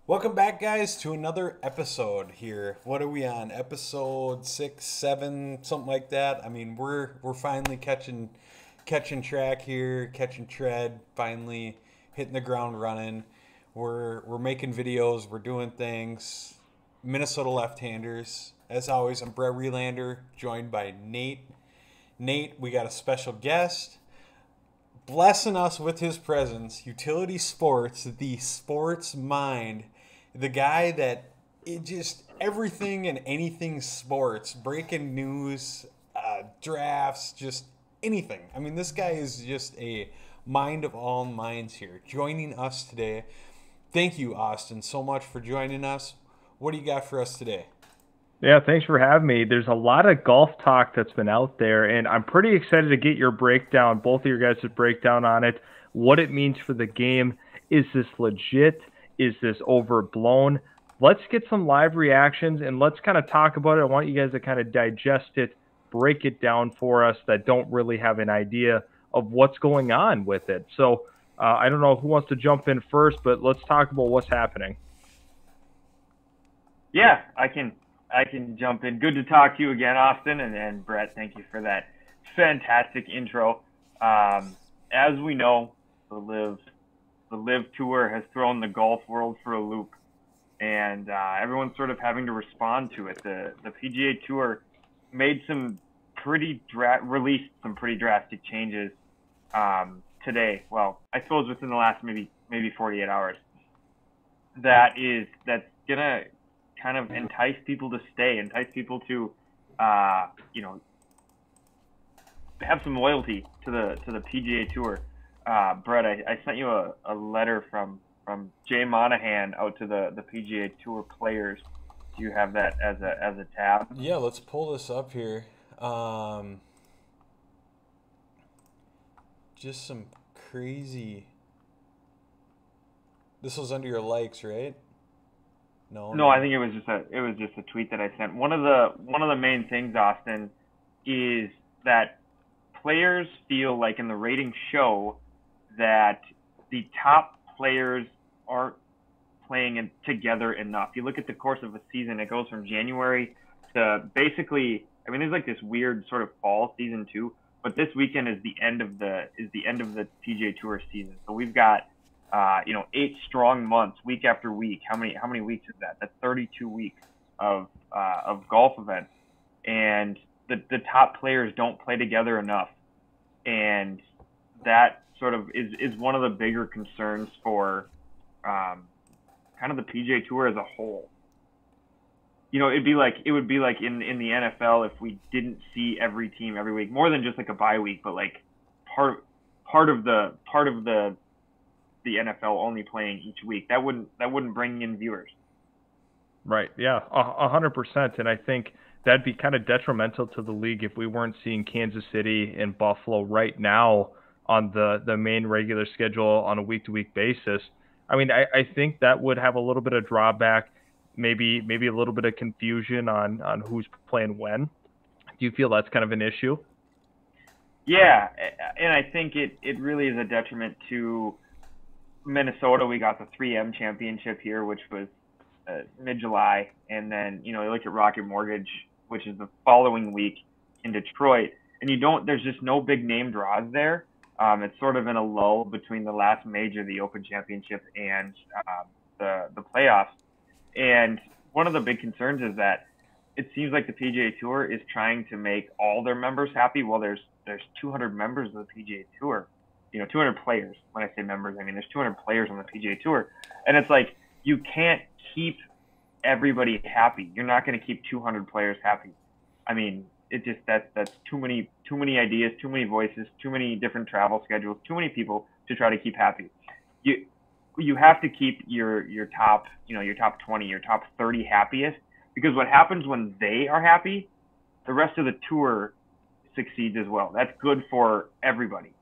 Welcome back, guys, to another episode here. What are we on? Episode 6, 7, something like that. I mean, we're finally catching track here, catching tread, finally hitting the ground running. We're making videos, we're doing things. Minnesota Left-Handers. As always, I'm Brett Relander, joined by Nate. Nate, we got a special guest blessing us with his presence. Utility Sports, the sports mind, the guy that it just everything and anything sports, breaking news, drafts, just anything. I mean, this guy is just a mind of all minds here, joining us today. Thank you, Austin, so much for joining us. What do you got for us today? Yeah, thanks for having me. There's a lot of golf talk that's been out there, and I'm pretty excited to get your breakdown, both of your guys' breakdown on it, what it means for the game. Is this legit? Is this overblown? Let's get some live reactions and let's kind of talk about it. I want you guys to kind of digest it, break it down for us that don't really have an idea of what's going on with it. So I don't know who wants to jump in first, but let's talk about what's happening. Yeah, I can jump in. Good to talk to you again, Austin, and Brett. Thank you for that fantastic intro. As we know, the Live Tour has thrown the golf world for a loop, and everyone's sort of having to respond to it. The PGA Tour made some released some pretty drastic changes today. Well, I suppose within the last maybe 48 hours. That's gonna kind of entice people to stay, entice people to, you know, have some loyalty to the PGA Tour. Brett, I sent you a letter from Jay Monahan out to the PGA Tour players. Do you have that as a tab? Yeah, let's pull this up here. Just some crazy. This was under your likes, right? No, No, no. I think it was just a tweet that I sent. One of the main things, Austin, is that players feel like in the ratings show that the top players aren't playing together enough. You look at the course of a season; it goes from January to basically. I mean, there's like this weird sort of fall season too, but this weekend is the end of the PGA Tour season. So we've got 8 strong months, week after week. How many weeks is that? That's 32 weeks of golf events, and the top players don't play together enough, and that sort of is one of the bigger concerns for kind of the PGA Tour as a whole. It would be like in the NFL if we didn't see every team every week, more than just like a bye week, but like part of the NFL only playing each week. That wouldn't bring in viewers. Right. Yeah, 100%. And I think that'd be kind of detrimental to the league if we weren't seeing Kansas City and Buffalo right now on the main regular schedule on a week-to-week basis. I mean, I think that would have a little bit of drawback, maybe a little bit of confusion on who's playing when. Do you feel that's kind of an issue? Yeah, and I think it really is a detriment to Minnesota. We got the 3M championship here, which was mid-July, and then you look at Rocket Mortgage, which is the following week in Detroit, and you don't. There's just no big name draws there. It's sort of in a lull between the last major, the Open Championship, and the playoffs. And one of the big concerns is that it seems like the PGA Tour is trying to make all their members happy. Well, there's 200 members of the PGA Tour, 200 players. When I say members, I mean there's 200 players on the PGA Tour, and it's like you can't keep everybody happy. You're not going to keep 200 players happy. I mean, it just that's too many ideas, too many voices, too many different travel schedules, too many people to try to keep happy. You you have to keep your top, your top 20, your top 30 happiest, because what happens when they are happy, the rest of the tour succeeds as well. That's good for everybody.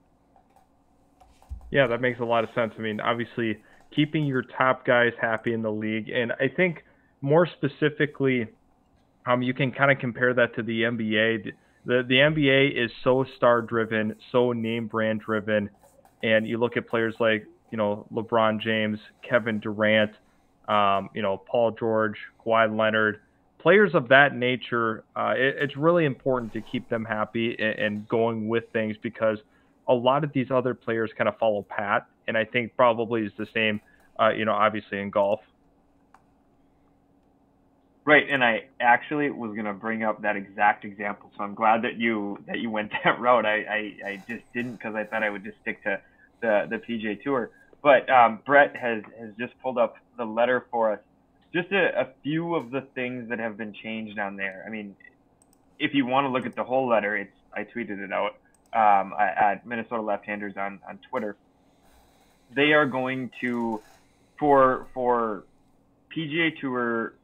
Yeah, that makes a lot of sense. I mean, obviously, keeping your top guys happy in the league, and I think more specifically, you can kind of compare that to the NBA. The NBA is so star driven, so name brand driven, and you look at players like LeBron James, Kevin Durant. Paul George, Kawhi Leonard, players of that nature. It's really important to keep them happy and going with things, because a lot of these other players kind of follow Pat, and I think probably is the same, obviously in golf. Right, and I actually was gonna bring up that exact example, so I'm glad that you went that route. I just didn't, because I thought I would just stick to the PGA Tour. But Brett has just pulled up the letter for us. Just a few of the things that have been changed on there. I mean, if you want to look at the whole letter, I tweeted it out at Minnesota Left-Handers on Twitter. They are going to, for PGA Tour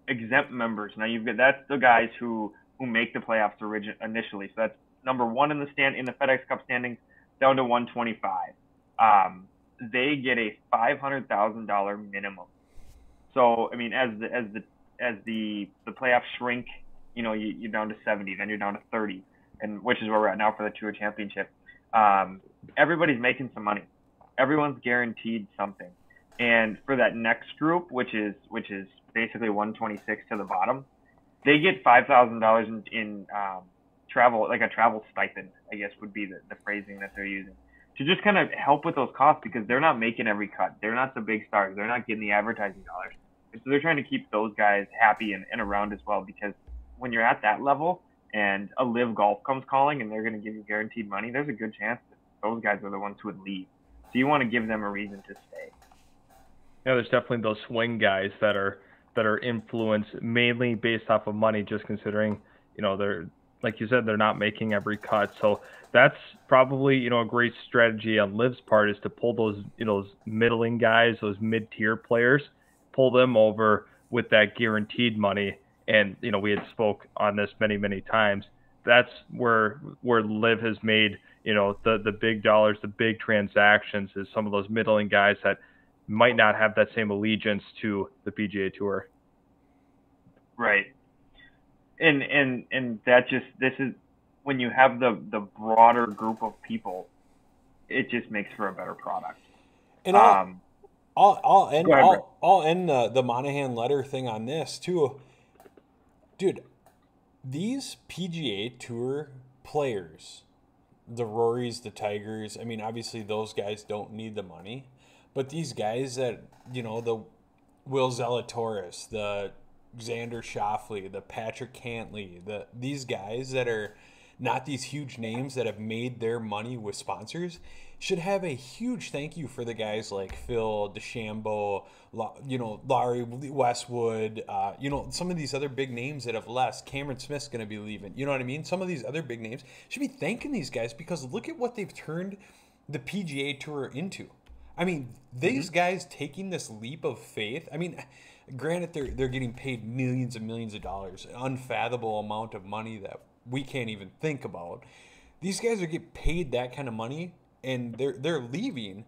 exempt members. Now that's the guys who make the playoffs initially. So that's number one in the FedEx Cup standings, down to 125. They get a $500,000 minimum. So I mean, as the playoffs shrink, you're down to 70, then you're down to 30, and which is where we're at now for the Tour Championship. Everybody's making some money. Everyone's guaranteed something. And for that next group, which is basically 126 to the bottom, they get $5,000 in travel, like a travel stipend, I guess would be the phrasing that they're using, to just kind of help with those costs, because they're not making every cut. They're not the big stars. They're not getting the advertising dollars. And so they're trying to keep those guys happy and around as well, because when you're at that level and a Live Golf comes calling and they're going to give you guaranteed money, there's a good chance that those guys are the ones who would leave. So you want to give them a reason to stay. Yeah, there's definitely those swing guys that are influenced mainly based off of money, just considering, they're, like you said, they're not making every cut. So that's probably, a great strategy on Liv's part, is to pull those, those middling guys, those mid-tier players, pull them over with that guaranteed money. And, we had spoke on this many, many times. That's where Liv has made, the big dollars, the big transactions, is some of those middling guys that might not have that same allegiance to the PGA Tour. Right. And this is when you have the broader group of people, it just makes for a better product. And I'll end the Monahan letter thing on this too. Dude, these PGA Tour players, the Rorys, the Tigers, I mean, obviously those guys don't need the money. But these guys that, the Will Zalatoris, the Xander Schauffele, the Patrick Cantley, these guys that are not these huge names that have made their money with sponsors, should have a huge thank you for the guys like Phil DeChambeau, Larry Westwood, some of these other big names that have left. Cameron Smith's going to be leaving. You know what I mean? Some of these other big names should be thanking these guys, because look at what they've turned the PGA Tour into. I mean, these guys taking this leap of faith. I mean, granted, they're getting paid millions and millions of dollars, an unfathomable amount of money that we can't even think about. These guys are getting paid that kind of money, and they're leaving.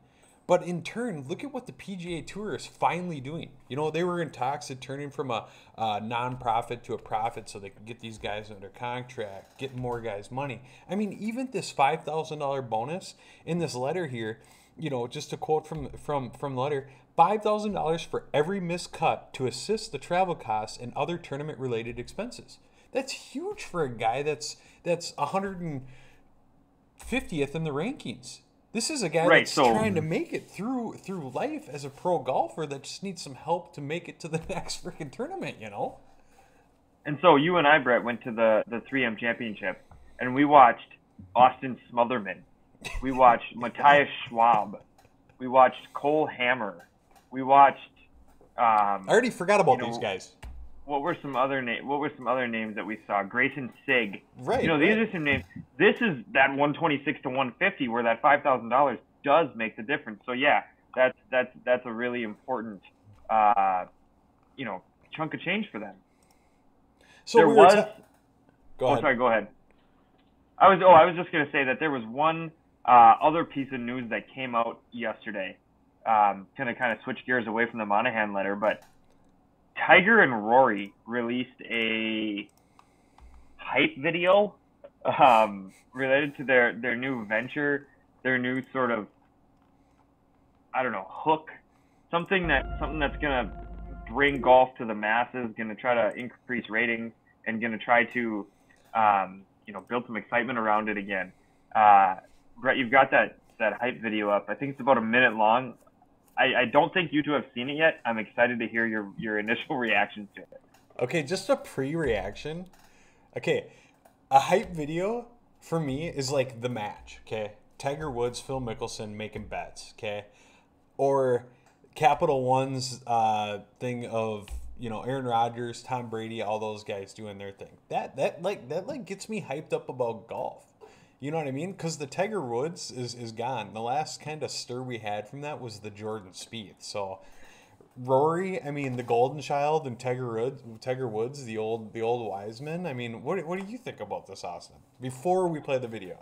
But in turn, look at what the PGA Tour is finally doing. They were in talks of turning from a non-profit to a profit so they could get these guys under contract, get more guys money. I mean, even this $5,000 bonus in this letter here, just a quote from the letter, $5,000 for every missed cut to assist the travel costs and other tournament-related expenses. That's huge for a guy that's 150th in the rankings. This is a guy that's trying to make it through life as a pro golfer that just needs some help to make it to the next freaking tournament, And so you and I, Brett, went to the 3M Championship, and we watched Austin Smotherman. We watched Matthias Schwab. We watched Cole Hammer. We watched. I already forgot about these guys. What were some other names that we saw? Grayson Sigg. Right. These are some names. This is that 126 to 150 where that $5,000 does make the difference. So yeah, that's a really important chunk of change for them. So there was. Go ahead. Oh, sorry. Go ahead. I was just gonna say that there was one other piece of news that came out yesterday. Kind of switch gears away from the Monahan letter, but Tiger and Rory released a hype video related to their new venture, their new sort of, hook something that's gonna bring golf to the masses, gonna try to increase ratings, and gonna try to build some excitement around it again. Brett, you've got that hype video up. I think it's about a minute long. I don't think you two have seen it yet. I'm excited to hear your initial reactions to it. Okay, just a pre-reaction. Okay, a hype video for me is like the match, okay? Tiger Woods, Phil Mickelson making bets, okay? Or Capital One's thing of, Aaron Rodgers, Tom Brady, all those guys doing their thing. That gets me hyped up about golf. You know what I mean? Because the Tiger Woods is gone. The last kind of stir we had from that was the Jordan Spieth. So Rory, I mean, the golden child, and Tiger Woods, the old wise man. I mean, what do you think about this, Austin? Before we play the video.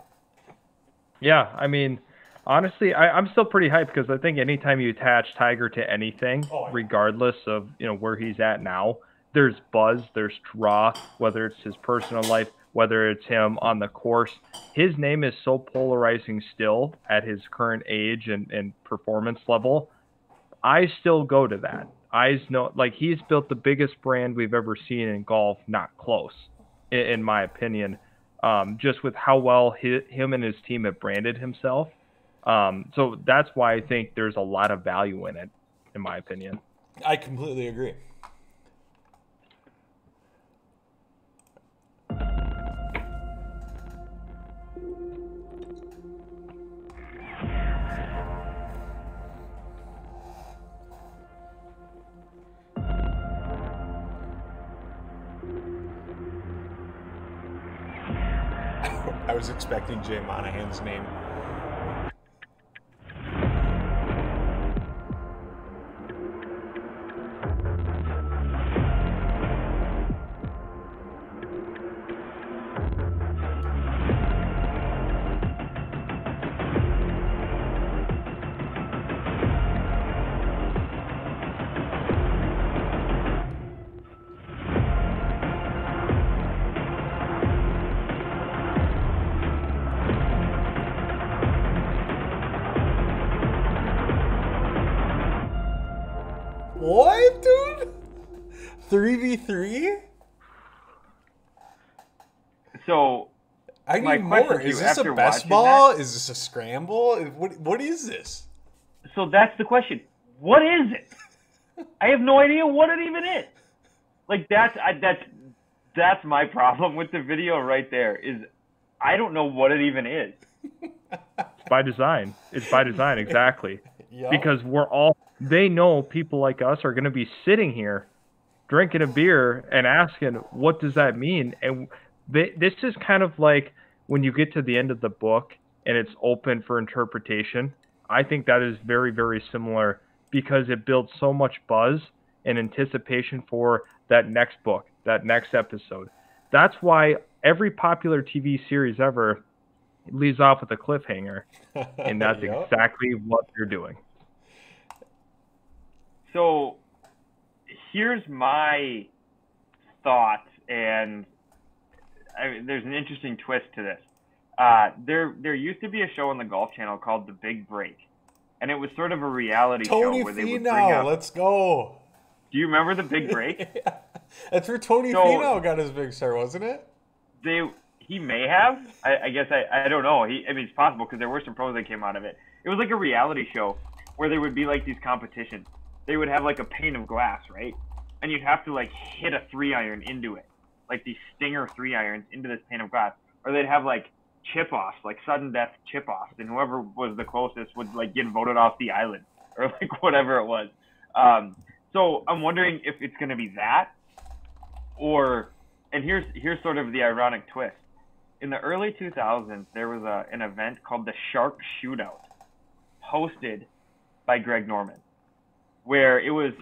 Yeah, I mean, honestly, I'm still pretty hyped because I think anytime you attach Tiger to anything, regardless of where he's at now, there's buzz, there's draw, whether it's his personal life, whether it's him on the course. His name is so polarizing still at his current age and performance level. I still go to that. I know, like, he's built the biggest brand we've ever seen in golf, not close, in my opinion, just with how well him and his team have branded himself. So that's why I think there's a lot of value in it, in my opinion. I completely agree. I was expecting Jay Monahan's name. What, dude? 3v3? So, I my need question more. to you Is this a after best watching ball? that- Is this a scramble? What is this? So that's the question. What is it? I have no idea what it even is. Like, that's my problem with the video right there, is I don't know what it even is. It's by design. It's by design, exactly. Yep. Because they know people like us are going to be sitting here drinking a beer and asking, what does that mean? And this is kind of like when you get to the end of the book and it's open for interpretation. I think that is very, very similar because it builds so much buzz and anticipation for that next book, that next episode. That's why every popular TV series ever leaves off with a cliffhanger. And that's Yep. exactly what they're doing. So here's my thought, and there's an interesting twist to this. There used to be a show on the Golf Channel called The Big Break, and it was sort of a reality Tony show where they would bring Finau, up. let's go. Do you remember The Big Break? Yeah. That's where Tony So- Finau got his big start, wasn't it? He may have. I guess I don't know. It's possible because there were some pros that came out of it. It was like a reality show where there would be like these competitions. They would have like a pane of glass, right? And you'd have to like hit a 3-iron into it, like these stinger 3-irons into this pane of glass. Or they'd have like chip offs, like sudden death chip offs, and whoever was the closest would like get voted off the island or like whatever it was. So I'm wondering if it's going to be that, and here's sort of the ironic twist. In the early 2000s, there was an event called the Shark Shootout, hosted by Greg Norman, where it was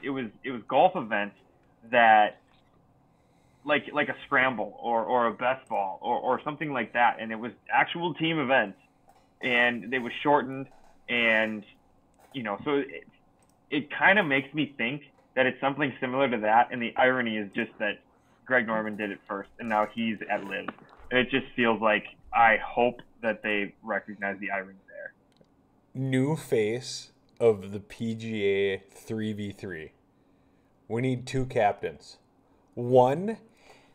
golf events that like a scramble or a best ball or something like that, and it was actual team events, and they was shortened, and so it kind of makes me think that it's something similar to that, and the irony is just that Greg Norman did it first, and now he's at Liv. And it just feels like I hope that they recognize the irony there. New face of the PGA 3v3. We need 2 captains. One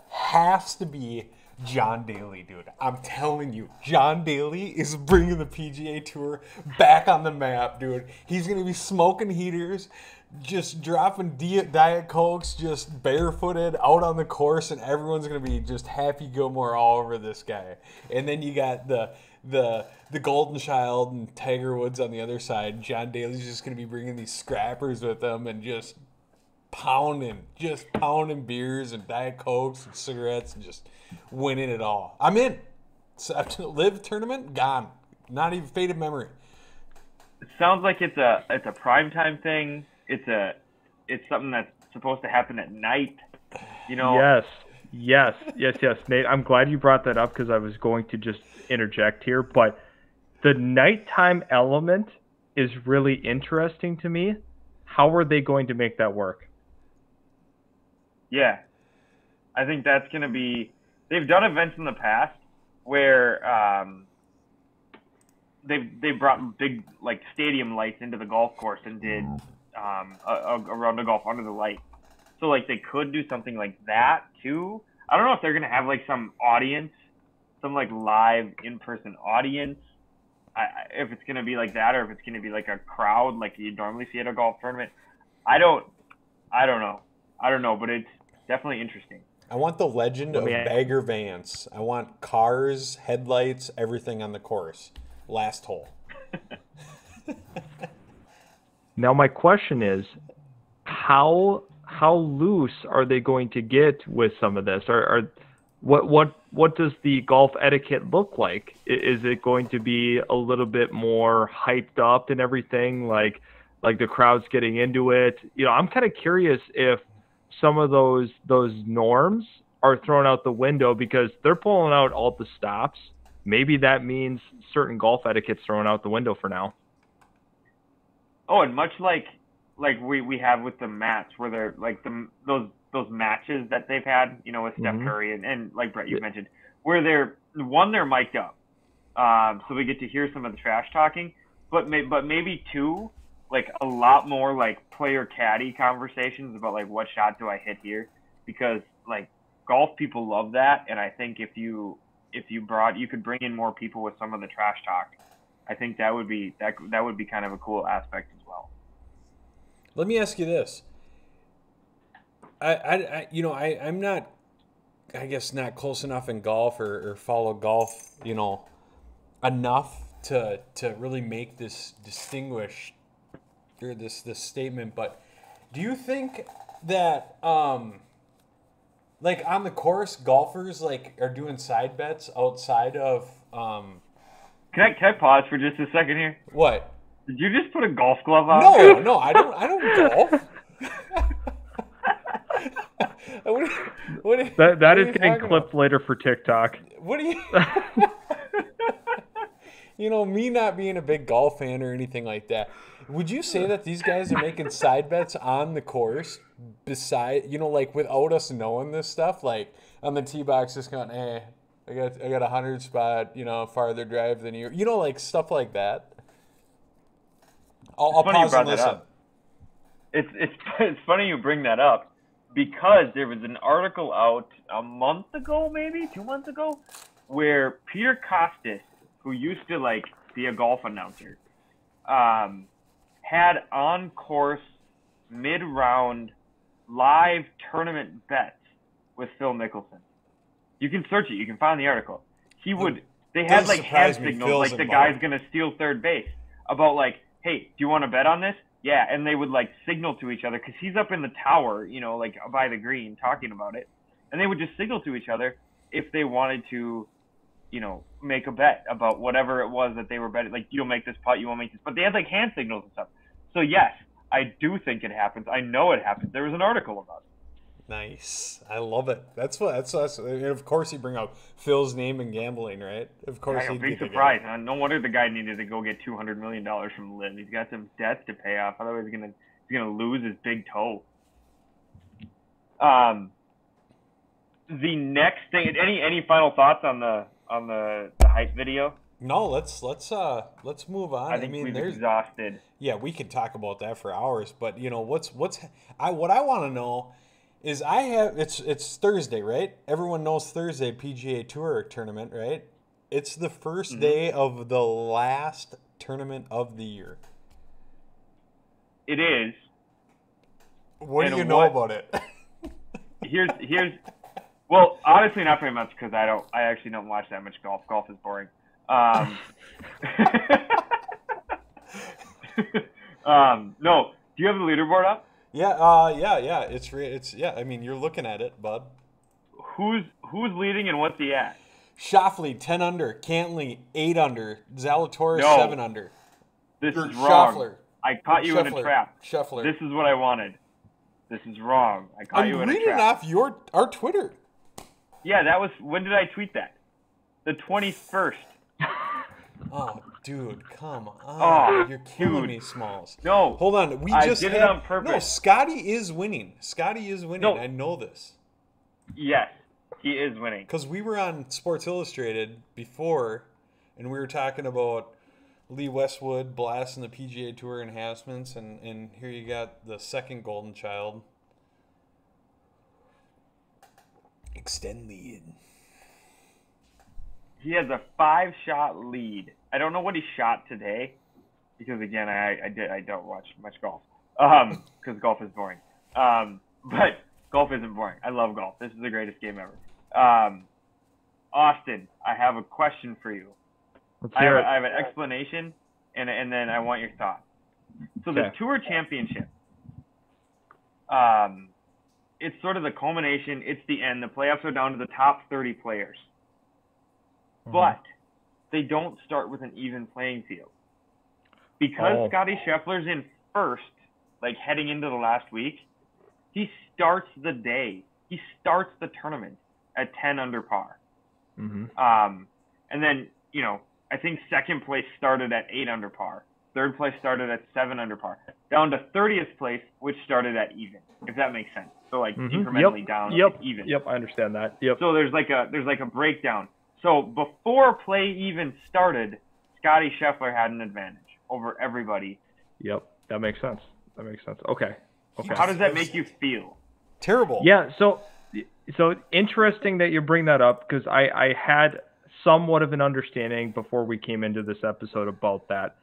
has to be John Daly, dude. I'm telling you, John Daly is bringing the PGA Tour back on the map, dude. He's going to be smoking heaters, just dropping Diet Cokes, just barefooted out on the course, and everyone's going to be just Happy Gilmore all over this guy. And then you got the Golden Child and Tiger Woods on the other side. John Daly's just going to be bringing these scrappers with him and just pounding beers and Diet Cokes and cigarettes and just winning it all. I'm in. Live tournament, gone. Not even faded memory. It sounds like it's a primetime thing. It's something that's supposed to happen at night. You know. Yes, Nate. I'm glad you brought that up because I was going to just interject here, but the nighttime element is really interesting to me. How are they going to make that work? Yeah, I think that's going to be. They've done events in the past where they brought big like stadium lights into the golf course and did a round of golf under the light. So like they could do something like that too. I don't know if they're going to have like some audience, some like live in-person audience. If it's going to be like that or if it's going to be like a crowd like you normally see at a golf tournament. I don't know, but it's definitely interesting. I want the legend of Bagger Vance. I want cars, headlights, everything on the course. Last hole. Now my question is, how loose are they going to get with some of this? What does the golf etiquette look like? Is it going to be a little bit more hyped up and everything, like the crowd's getting into it? You know, I'm kind of curious if some of those norms are thrown out the window because they're pulling out all the stops. Maybe that means certain golf etiquette's thrown out the window for now. Oh, and much like we have with the mats, where they're like those matches that they've had, you know, with Steph Curry and like Brett, you mentioned, where they're mic'd up, so we get to hear some of the trash talking, but maybe two, like a lot more like player caddy conversations about like what shot do I hit here, because like golf people love that, and I think if you could bring in more people with some of the trash talk, I think that would be kind of a cool aspect as well. Let me ask you this. I'm not, I guess, not close enough in golf or follow golf, you know, enough to really make this distinguish or this statement. But do you think that like on the course, golfers like are doing side bets outside of Can I pause for just a second here? What? Did you just put a golf glove on? No, I don't golf. That is getting clipped later for TikTok. What do you? You know, me not being a big golf fan or anything like that. Would you say that these guys are making side bets on the course, beside, you know, like without us knowing this stuff, like on the tee box, just going, I got a 100 spot, you know, farther drive than you know, like stuff like that. I'll pause and listen. It's funny you bring that up, because there was an article out a month ago, maybe 2 months ago, where Peter Costas, who used to like be a golf announcer, had on course mid-round live tournament bets with Phil Mickelson. You can search it. You can find the article. They had like hand signals, like the guy's gonna steal third base, about like, hey, do you want to bet on this? Yeah, and they would like signal to each other because he's up in the tower, you know, like by the green talking about it, and they would just signal to each other if they wanted to, you know, make a bet about whatever it was that they were betting. Like, you'll make this putt, you won't make this, but they had like hand signals and stuff. So yes, I do think it happens. I know it happens. There was an article about it. Nice. I love it. That's and of course you bring up Phil's name in gambling, right? Of course. Yeah, big surprise. No wonder the guy needed to go get $200 million from LIV. He's got some debts to pay off. Otherwise he's gonna lose his big toe. The next thing, any final thoughts on the hype video? No, let's move on. I think we've exhausted. Yeah, we could talk about that for hours, but what I want to know is it's Thursday, right? Everyone knows Thursday PGA Tour tournament, right? It's the first day of the last tournament of the year. It is. What do you know about it? here's well, honestly, not very much because I actually don't watch that much golf. Golf is boring. No. Do you have the leaderboard up? Yeah. It's I mean, you're looking at it, bud. Who's leading and what's he at? Shoffley 10 under, Cantley 8 under, Zalatoris 7 under. This is wrong. Shuffler. I caught you in a trap. Shuffler. This is what I wanted. This is wrong. I caught you in a trap. I'm reading off our Twitter. Yeah, that was, when did I tweet that? The 21st. Oh, dude, come on. Oh, you're killing me, Smalls. No. Hold on. I did it on purpose. No, Scotty is winning. No. I know this. Yes, he is winning. Because we were on Sports Illustrated before, and we were talking about Lee Westwood blasting the PGA Tour enhancements, and here you got the second golden child. Extend lead. He has a 5-shot lead. I don't know what he shot today, because again, I don't watch much golf, because golf is boring. But golf isn't boring. I love golf. This is the greatest game ever. Austin, I have a question for you. I have an explanation, and then I want your thoughts. So the Tour Championship, it's sort of the culmination. It's the end. The playoffs are down to the top 30 players. But they don't start with an even playing field. Because Scotty Scheffler's in first, like heading into the last week, he starts the day. He starts the tournament at 10 under par. And then, I think second place started at 8 under par. Third place started at 7 under par. Down to 30th place, which started at even, if that makes sense. So incrementally down to even. Yep, I understand that. Yep. So there's like a breakdown. So before play even started, Scotty Scheffler had an advantage over everybody. Yep, that makes sense. Okay. How does that make you feel? Terrible. Yeah, so interesting that you bring that up, because I had somewhat of an understanding before we came into this episode about that.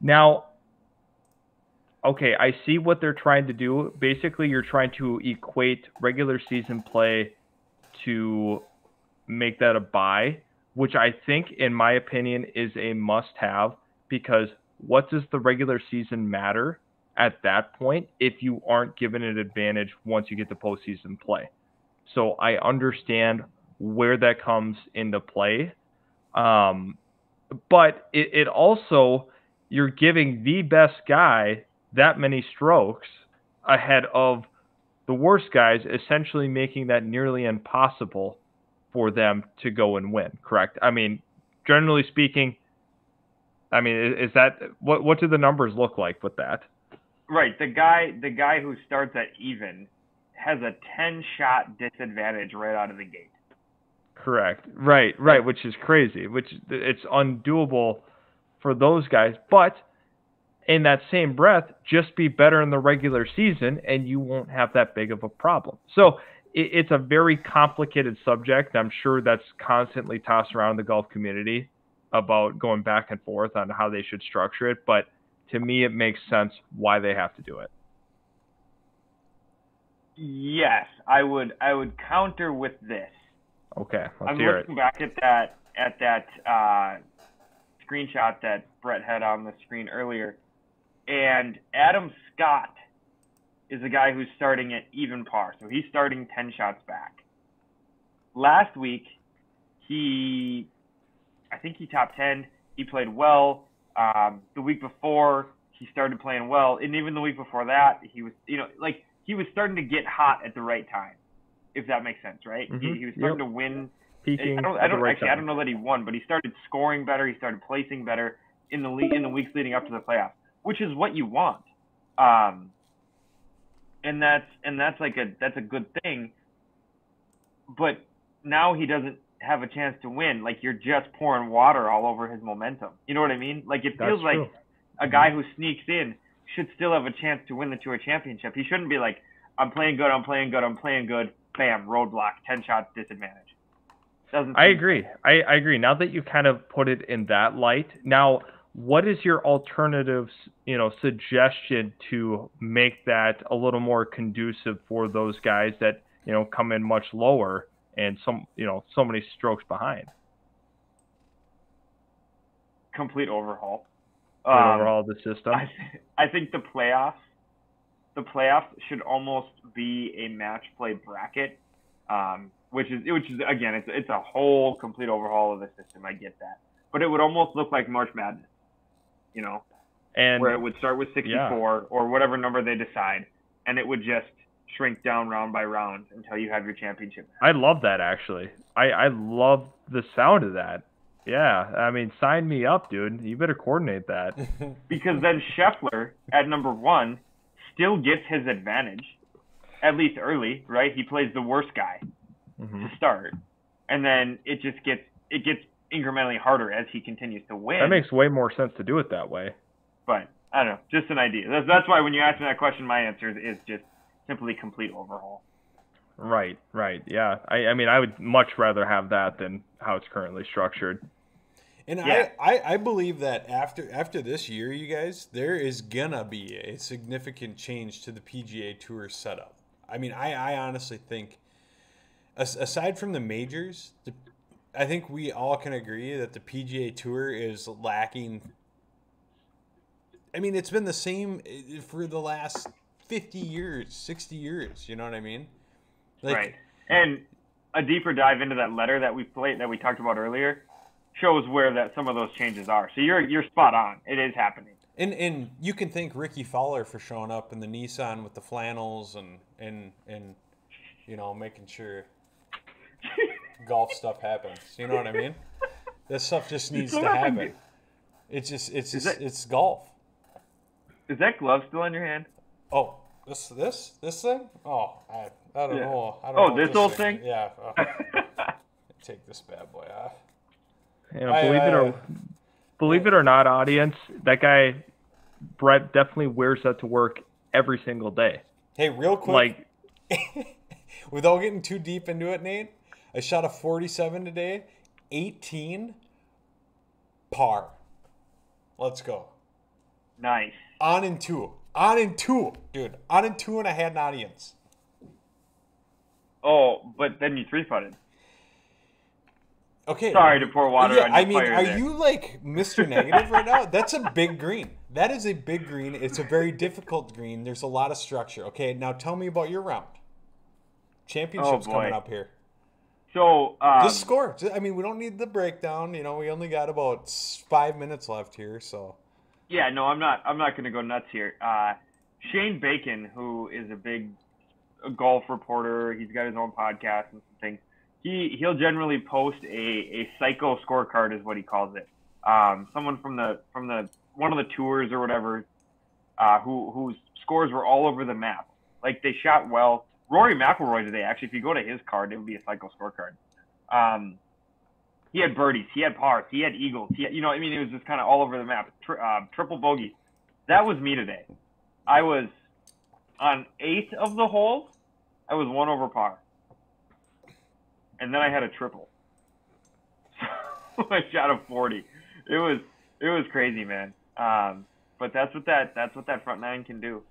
Now, okay, I see what they're trying to do. Basically, you're trying to equate regular season play to make that a bye, which I think, in my opinion, is a must-have, because what does the regular season matter at that point if you aren't given an advantage once you get to postseason play? So I understand where that comes into play. But it also, you're giving the best guy that many strokes ahead of the worst guys, essentially making that nearly impossible for them to go and win, correct? I mean, generally speaking, is that, what do the numbers look like with that? Right. The guy who starts at even has a 10-shot disadvantage right out of the gate. Correct. Right, which is crazy, it's undoable for those guys. But in that same breath, just be better in the regular season and you won't have that big of a problem. So it's a very complicated subject. I'm sure that's constantly tossed around the golf community about going back and forth on how they should structure it. But to me, it makes sense why they have to do it. Yes, I would counter with this. Okay, I'm looking back at that screenshot that Brett had on the screen earlier, and Adam Scott is a guy who's starting at even par, so he's starting 10 shots back. Last week, I think he top 10. He played well. The week before, he started playing well, and even the week before that, he was, he was starting to get hot at the right time, if that makes sense, right? He was starting to win. Peaking I don't know that he won, but he started scoring better. He started placing better in the weeks leading up to the playoffs, which is what you want. And that's a good thing. But now he doesn't have a chance to win, like you're just pouring water all over his momentum. You know what I mean? Like it feels like a guy who sneaks in should still have a chance to win the Tour Championship. He shouldn't be like, I'm playing good, bam, roadblock, 10 shots disadvantage. I agree. I agree. Now that you kind of put it in that light, now what is your alternative, suggestion to make that a little more conducive for those guys that, come in much lower and so many strokes behind? Complete overhaul. Overhaul of the system. I think the playoffs should almost be a match play bracket, which is again, it's a whole complete overhaul of the system. I get that, but it would almost look like March Madness, and where it would start with 64 or whatever number they decide, and it would just shrink down round by round until you have your championship match. I love that, actually. I love the sound of that. Yeah, I mean, sign me up, dude. You better coordinate that. Because then Scheffler at number 1 still gets his advantage, at least early, right? He plays the worst guy to start, and then it gets incrementally harder as he continues to win. That makes way more sense to do it that way. But I don't know, just an idea. That's why when you ask me that question, my answer is just simply complete overhaul. Right, yeah. I mean, I would much rather have that than how it's currently structured. And yeah. I believe that after this year, you guys, there is gonna be a significant change to the PGA Tour setup. I mean, I honestly think, aside from the majors, I think we all can agree that the PGA Tour is lacking. I mean, it's been the same for the last 50 years, 60 years. You know what I mean? Right. And a deeper dive into that letter that we talked about earlier shows where some of those changes are. So you're spot on. It is happening. And you can thank Ricky Fowler for showing up in the Nissan with the flannels and making sure golf stuff happens. You know what I mean? That stuff just needs to happen. It's golf. Is that glove still in your hand? Oh, this thing? Oh, I don't know. I don't know this whole thing? Yeah. Take this bad boy off. Believe it or not, audience, that guy Brett definitely wears that to work every single day. Hey, real quick, without getting too deep into it, Nate, I shot a 47 today, 18 par. Let's go. Nice. On in two, dude. On in two, and I had an audience. Oh, but then you 3-putted. Okay. Sorry to pour water on your I mean, fire are there. you like Mr. Negative right now? That's a big green. That is a big green. It's a very difficult green. There's a lot of structure. Okay, now tell me about your round. Championship's coming up here. So just score. I mean, we don't need the breakdown. We only got about 5 minutes left here, so. Yeah, no, I'm not going to go nuts here. Shane Bacon, who is a big golf reporter, he's got his own podcast and some things. He'll generally post a psycho scorecard, is what he calls it. Someone from one of the tours or whatever, whose scores were all over the map. Like, they shot well. Rory McIlroy today, actually, if you go to his card, it would be a psycho scorecard. He had birdies, he had pars, he had eagles. It was just kind of all over the map. Triple bogey. That was me today. I was on 8 of the holes. I was 1 over par. And then I had a triple. So I shot a 40. It was crazy, man. But that's what that front nine can do.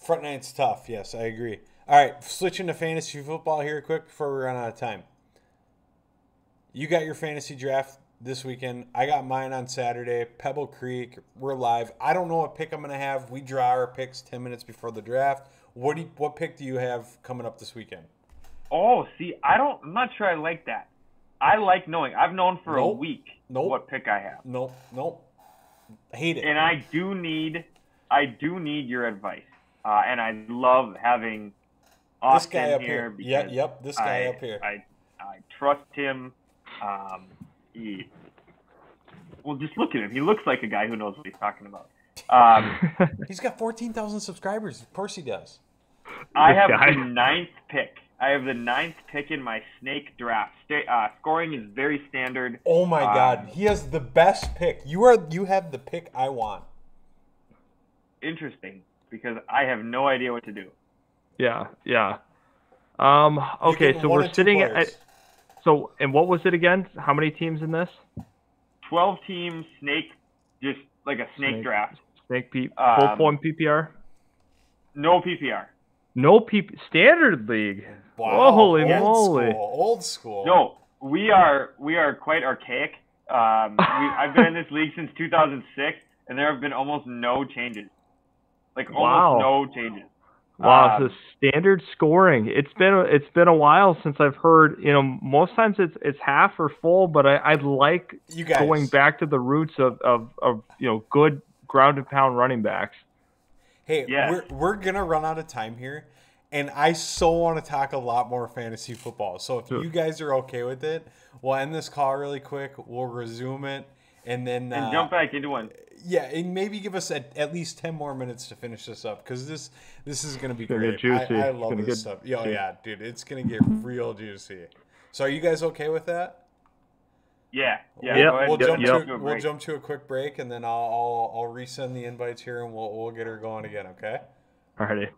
Front nine's tough. Yes, I agree. All right, switching to fantasy football here quick before we run out of time. You got your fantasy draft this weekend. I got mine on Saturday. Pebble Creek. We're live. I don't know what pick I'm going to have. We draw our picks 10 minutes before the draft. What pick do you have coming up this weekend? Oh, see, I'm not sure I like that. I like knowing. I've known for a week what pick I have. Nope. I hate it. And I do need your advice. And I love having Austin this guy up here. Yep, this guy up here. I trust him. Well, just look at him. He looks like a guy who knows what he's talking about. He's got 14,000 subscribers. Of course he does. I have the 9th pick. I have the 9th pick in my snake draft. Scoring is very standard. Oh my God, he has the best pick. You have the pick I want. Interesting, because I have no idea what to do. Yeah. Okay, so we're sitting at. So, and what was it again? How many teams in this? 12 teams, snake, just like a snake draft. Full point PPR? No PPR. No standard league. Wow. Holy moly. Old school. No, we are quite archaic. I've been in this league since 2006, and there have been almost no changes. Almost no changes. Wow, so standard scoring. It's been a while since I've heard. Most times it's half or full, but I like you guys going back to the roots of good ground and pound running backs. Hey, we're gonna run out of time here, and I so want to talk a lot more fantasy football. So if you guys are okay with it, we'll end this call really quick. We'll resume it, and then jump back into one. Yeah, and maybe give us at least 10 more minutes to finish this up, because this is gonna be great. Juicy. I love this stuff. Yeah, dude, it's gonna get real juicy. So are you guys okay with that? Yeah. We'll jump to a quick break, and then I'll resend the invites here, and we'll get her going again. Okay. Alrighty.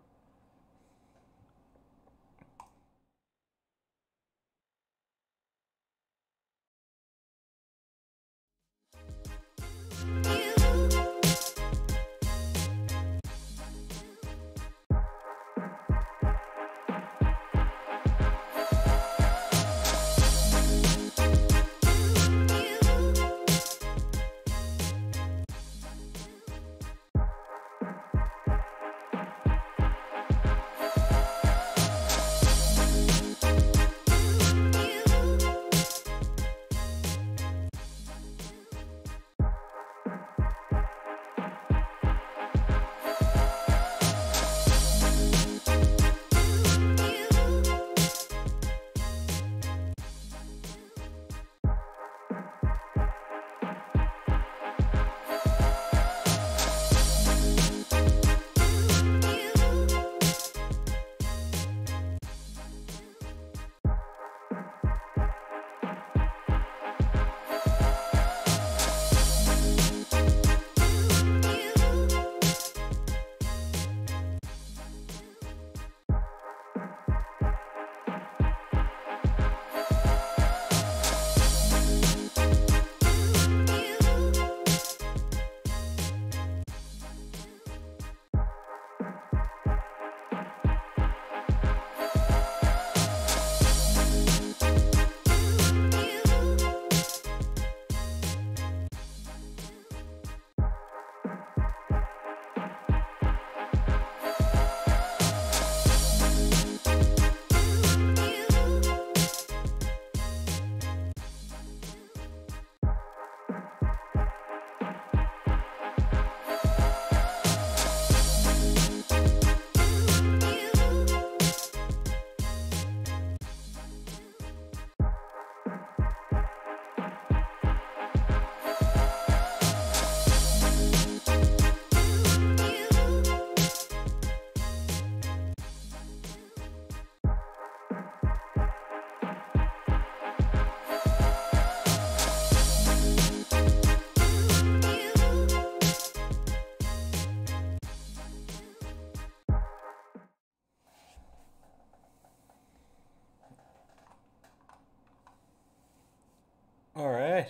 All right,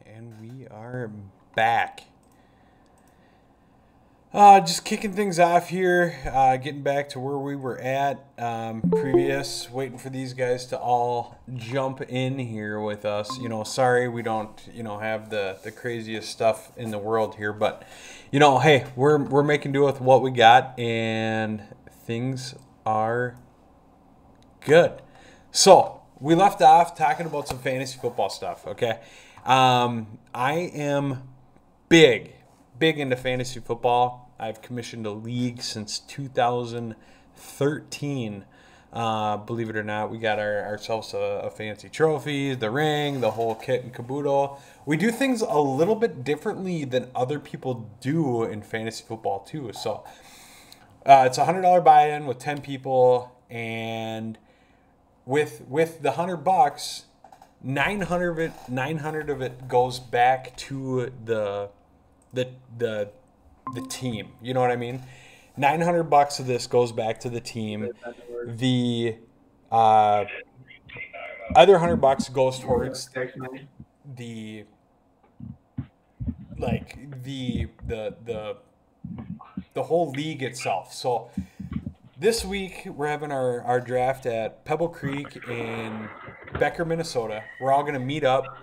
and we are back. Just kicking things off here, getting back to where we were at previous, waiting for these guys to all jump in here with us. Sorry we don't, have the craziest stuff in the world here, but, hey, we're making do with what we got, and things are good. So, we left off talking about some fantasy football stuff, okay? I am big into fantasy football. I've commissioned a league since 2013. Believe it or not, we got ourselves a fancy trophy, the ring, the whole kit and caboodle. We do things a little bit differently than other people do in fantasy football too. So it's a $100 buy-in with 10 people, and with the $100, 900 of it goes back to the team. You know what I mean? $900 of this goes back to the team. The other $100 goes towards the the whole league itself. So this week we're having our draft at Pebble Creek in Becker, Minnesota. We're all going to meet up.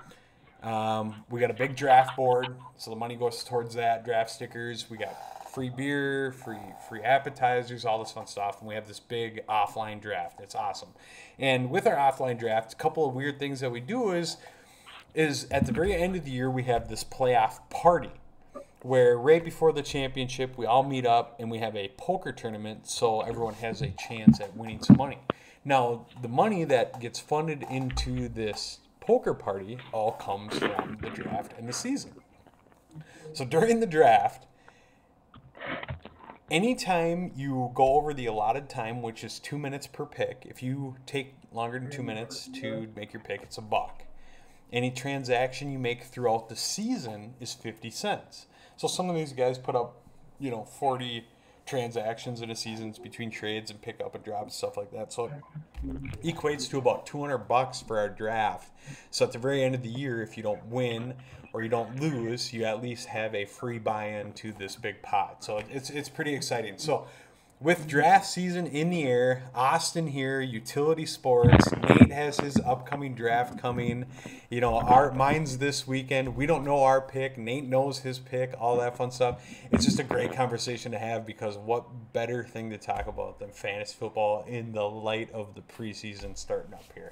We got a big draft board, so the money goes towards that. Draft stickers. We got free beer, free appetizers, all this fun stuff. And we have this big offline draft. It's awesome. And with our offline draft, a couple of weird things that we do is at the very end of the year we have this playoff party, where right before the championship we all meet up and we have a poker tournament, so everyone has a chance at winning some money. Now, the money that gets funded into this poker party all comes from the draft and the season. So during the draft, anytime you go over the allotted time, which is 2 minutes per pick, if you take longer than 2 minutes to make your pick, it's $1. Any transaction you make throughout the season is 50 cents. So some of these guys put up, 40 transactions in a season between trades and pick up and drop and stuff like that. So it equates to about $200 for our draft. So at the very end of the year, if you don't win or you don't lose, you at least have a free buy-in to this big pot. So it's pretty exciting. So with draft season in the air, Austin here, Utility Sports, Nate has his upcoming draft coming. Mine's this weekend. We don't know our pick. Nate knows his pick, all that fun stuff. It's just a great conversation to have, because what better thing to talk about than fantasy football in the light of the preseason starting up here.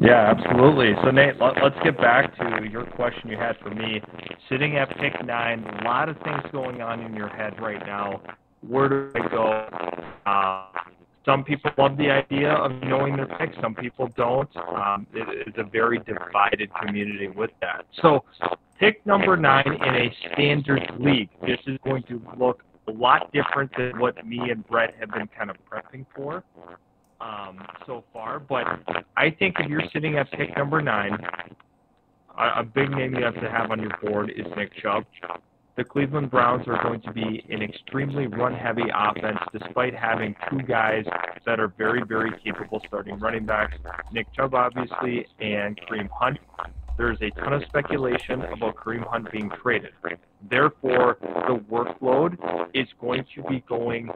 Yeah, absolutely. So, Nate, let's get back to your question you had for me. Sitting at pick 9, a lot of things going on in your head right now. Where do I go? Some people love the idea of knowing their pick. Some people don't. It's a very divided community with that. So pick number 9 in a standard league. This is going to look a lot different than what me and Brett have been kind of prepping for so far. But I think if you're sitting at pick number 9, a big name you have to have on your board is Nick Chubb. The Cleveland Browns are going to be an extremely run-heavy offense, despite having 2 guys that are very, very capable starting running backs, Nick Chubb, obviously, and Kareem Hunt. There's a ton of speculation about Kareem Hunt being traded. Therefore, the workload is going to be going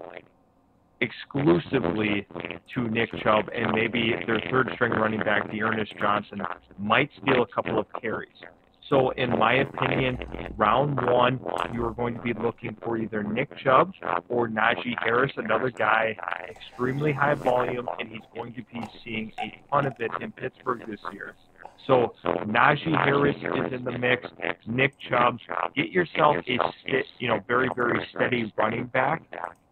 exclusively to Nick Chubb, and maybe their third-string running back, Dearness Johnson, might steal a couple of carries. So, in my opinion, round 1, you are going to be looking for either Nick Chubb or Najee Harris, another guy, extremely high volume, and he's going to be seeing a ton of it in Pittsburgh this year. So, Najee Harris is in the mix. Nick Chubb, get yourself a very, very steady running back.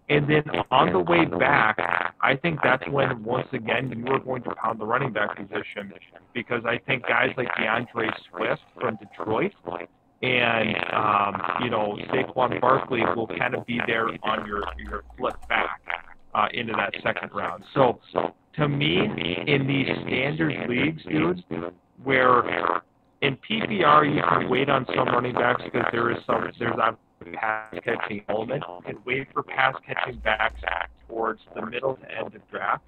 And then on the way back, I think that's when, once again, you are going to pound the running back position, because I think guys like DeAndre Swift from Detroit and, Saquon Barkley will kind of be there on your flip back into that second round. So, to me, in these standard leagues, dude, where in PPR you can wait on some running backs because there's a pass catching element. You can wait for pass catching backs towards the middle to end of draft.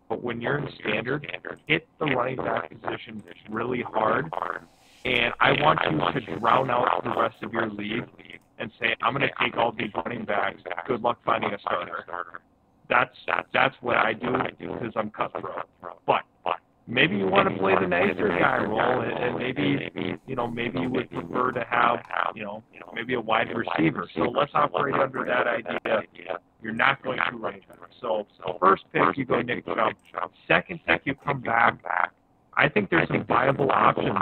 But when you're in standard, hit the running back position really hard. And I want you to drown out the rest of your league and say, I'm going to take all these running backs. Good luck finding a starter. That's what I do, because I'm cutthroat. But maybe you want to play the nicer guy role, and maybe you would prefer to have, maybe a wide receiver. So let's operate under that idea. You're not going to run back. So first pick, you go Nick Chubb. Second pick, you come back. I think there's some viable options,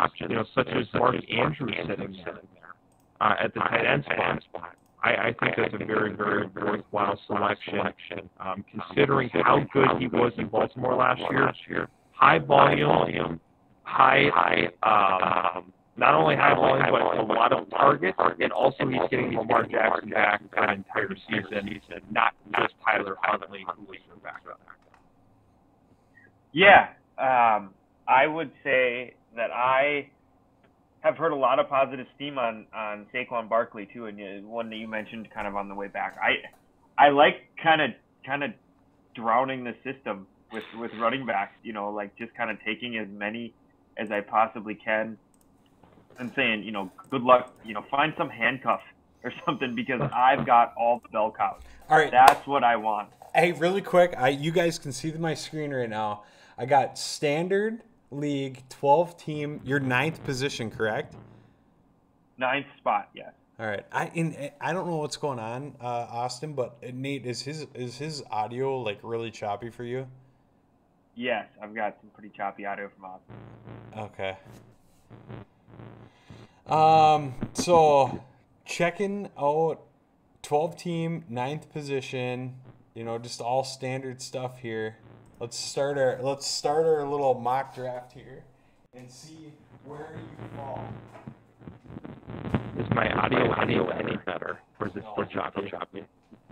such as Mark Andrews sitting there at the tight end spot. I think that's a very, very worthwhile selection, considering how good he was in Baltimore last year. High volume, not only high volume, but a lot of targets, and also he's getting Lamar Jackson back for an entire season, not just Tyler Huntley, who was your backup. Yeah, I would say that I have heard a lot of positive steam on Saquon Barkley too, and one that you mentioned kind of on the way back. I like kind of drowning the system with running backs. Like just kind of taking as many as I possibly can, and saying, good luck. Find some handcuff or something because I've got all the bell cows. All right, That's what I want. Hey, really quick, you guys can see my screen right now. I got standard league 12 team. Your 9th position, correct? 9th spot, yes. All right. I don't know what's going on, Austin, but Nate, is his audio like really choppy for you? Yes, I've got some pretty choppy audio from Austin. Okay. So checking out 12 team 9th position. Just all standard stuff here. Let's start our little mock draft here and see where you fall. Is my audio any better? Or is it still choppy?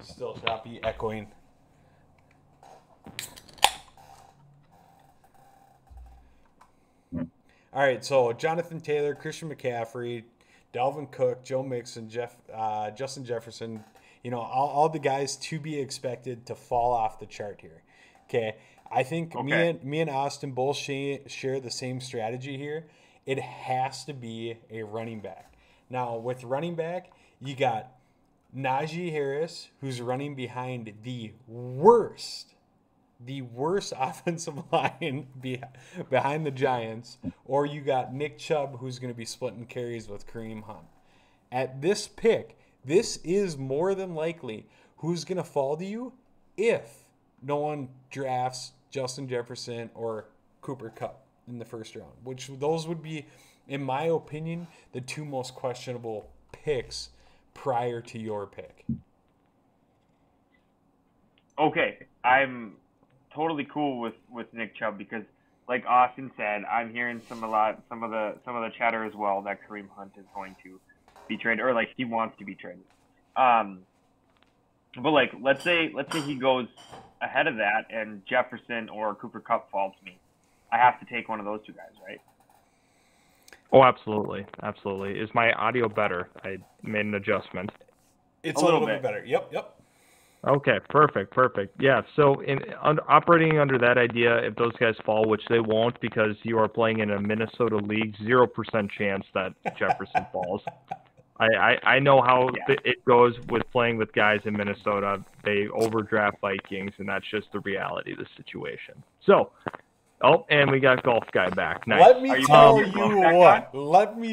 Still choppy, echoing. All right, so Jonathan Taylor, Christian McCaffrey, Dalvin Cook, Joe Mixon, Justin Jefferson, all the guys to be expected to fall off the chart here. Okay, I think me and Austin both share the same strategy here. It has to be a running back. Now, with running back, you got Najee Harris, who's running behind the worst offensive line behind the Giants, or you got Nick Chubb, who's going to be splitting carries with Kareem Hunt. At this pick, this is more than likely who's going to fall to you if no one drafts Justin Jefferson or Cooper Kupp in the first round, which those would be, in my opinion, the two most questionable picks prior to your pick. Okay, I'm totally cool with Nick Chubb because, like Austin said, I'm hearing some of the chatter as well that Kareem Hunt is going to be traded, or like he wants to be traded. But like let's say he goes ahead of that and Jefferson or Cooper Kupp falls to me. I have to take one of those two guys, right? Oh, absolutely. Is my audio better? I made an adjustment. It's a little bit better. Yep. Okay, perfect. Yeah, so operating under that idea, if those guys fall, which they won't because you are playing in a Minnesota league, 0% chance that Jefferson falls. I know how it goes with playing with guys in Minnesota. They overdraft Vikings, and that's just the reality of the situation. So, and we got Golf Guy back. Nice. Let me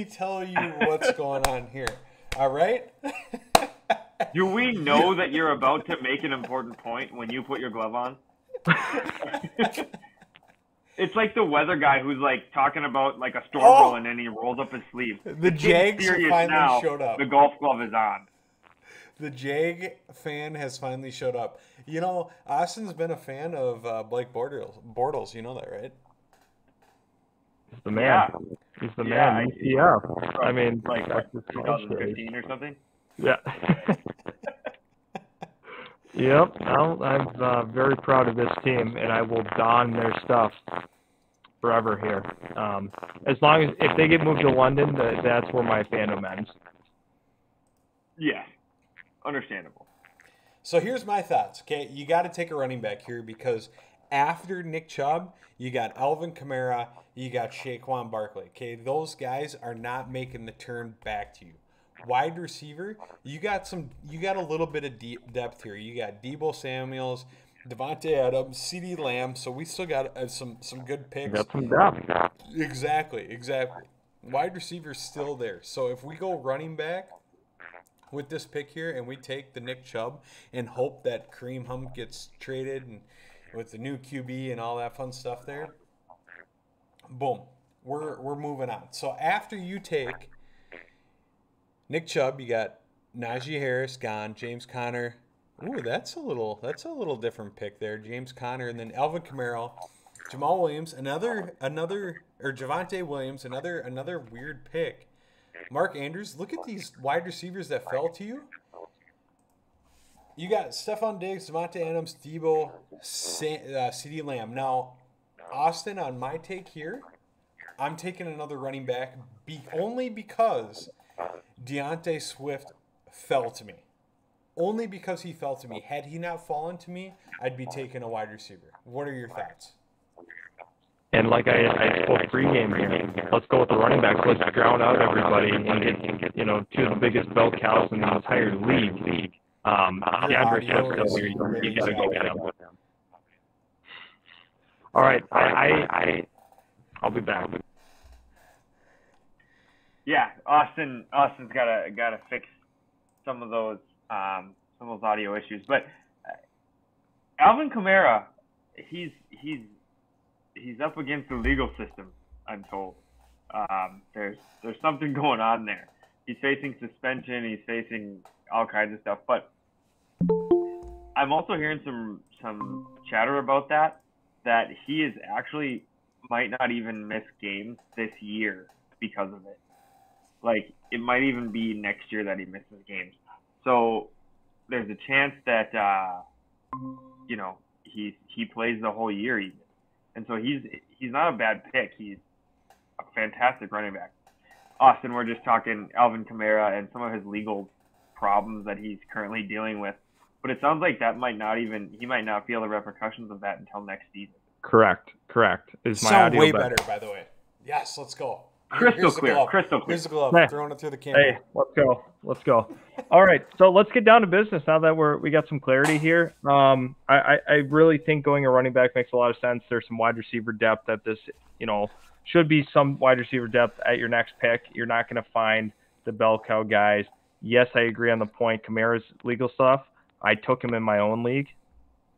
tell you what's going on here. All right? Do we know that you're about to make an important point when you put your glove on? It's like the weather guy who's like talking about like a storm rolling and he rolls up his sleeve. The Jags finally showed up. The golf glove is on. The Jag fan has finally showed up. Austin's been a fan of Blake Bortles. You know that, right? He's the man. He's the man. Yeah. I mean, like 2015 or something. Yeah. Yep. Well, I'm very proud of this team, and I will don their stuff forever here. As long as if they get moved to London, that's where my fandom ends. Yeah. Understandable. So here's my thoughts. Okay, you got to take a running back here because after Nick Chubb, you got Alvin Kamara, you got Saquon Barkley. Okay, those guys are not making the turn back to you. Wide receiver, you got a little bit of deep depth here. You got Deebo Samuels, Devontae Adams, CeeDee Lamb. So we still got some good picks. Got some depth. Exactly. Wide receiver's still there. So if we go running back with this pick here and we take the Nick Chubb and hope that Kareem Hunt gets traded and with the new QB and all that fun stuff there, boom, we're moving on. So after you take Nick Chubb, you got Najee Harris gone, James Conner. Ooh, that's a little different pick there. James Conner, and then Alvin Kamara, Jamal Williams, Javonte Williams, another weird pick. Mark Andrews. Look at these wide receivers that fell to you. You got Stephon Diggs, Devontae Adams, Deebo, CeeDee Lamb. Now, Austin, on my take here, I'm taking another running back only because DeAndre Swift fell to me. Only because he fell to me. Had he not fallen to me, I'd be taking a wide receiver. What are your thoughts? And like I spoke pregame here, let's go with the running backs. Let's drown out everybody and get two of the biggest bell cows in the entire league. DeAndre Swift, you got to go with him. All right, I'll be back. Yeah, Austin's gotta fix some of those audio issues. But Alvin Kamara, he's up against the legal system, I'm told. There's something going on there. He's facing suspension. He's facing all kinds of stuff. But I'm also hearing some chatter about that he is actually might not even miss games this year because of it. Like, it might even be next year that he misses games. So there's a chance that he plays the whole year even. And so he's not a bad pick. He's a fantastic running back. Austin, we're just talking Alvin Kamara and some of his legal problems that he's currently dealing with. But it sounds like he might not feel the repercussions of that until next season. Correct. Is my Sound audio way better, by the way. Yes, let's go. Crystal clear. Here's the glove. Hey. Throwing it through the camera. Hey, let's go. All right, so let's get down to business now that we got some clarity here. I really think going a running back makes a lot of sense. There's some wide receiver depth at this, should be some wide receiver depth at your next pick. You're not going to find the bell cow guys. Yes, I agree on the point. Kamara's legal stuff. I took him in my own league.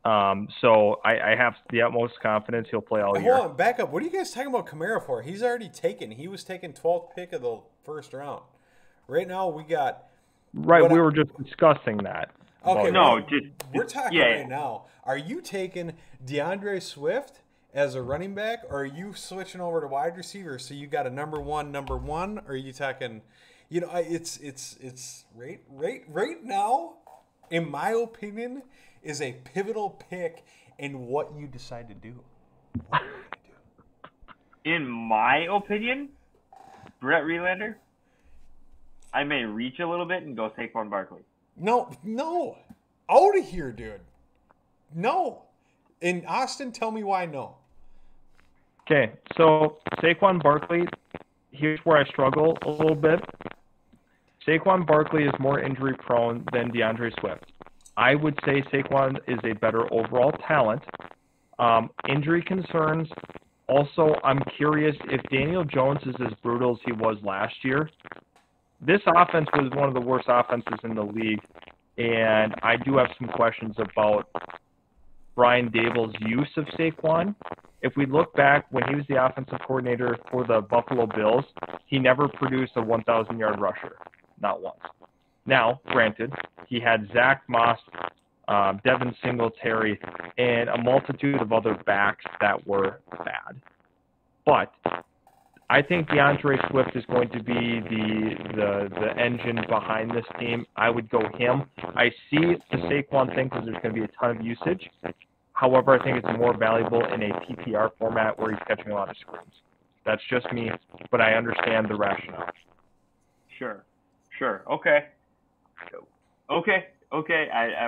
So I have the utmost confidence he'll play all year. Hold on, back up. What are you guys talking about Kamara for? He's already taken. He was taken 12th pick of the first round. Right now we got. Right, we were just discussing that. Okay, we're talking yeah. right now. Are you taking DeAndre Swift as a running back, or are you switching over to wide receiver? So you got a number one, or are you talking? It's right now, in my opinion, is a pivotal pick in what you decide to do. What are you going to do? In my opinion, Brett Relander, I may reach a little bit and go Saquon Barkley. No. Out of here, dude. No. And Austin, tell me why no. Okay, so Saquon Barkley, here's where I struggle a little bit. Saquon Barkley is more injury prone than DeAndre Swift. I would say Saquon is a better overall talent. Injury concerns. Also, I'm curious if Daniel Jones is as brutal as he was last year. This offense was one of the worst offenses in the league, and I do have some questions about Brian Daboll's use of Saquon. If we look back when he was the offensive coordinator for the Buffalo Bills, he never produced a 1,000-yard rusher, not once. Now, granted, he had Zach Moss, Devin Singletary, and a multitude of other backs that were bad. But I think DeAndre Swift is going to be the engine behind this team. I would go him. I see the Saquon thing because there's going to be a ton of usage. However, I think it's more valuable in a PPR format where he's catching a lot of screens. That's just me, but I understand the rationale. Sure. Okay. I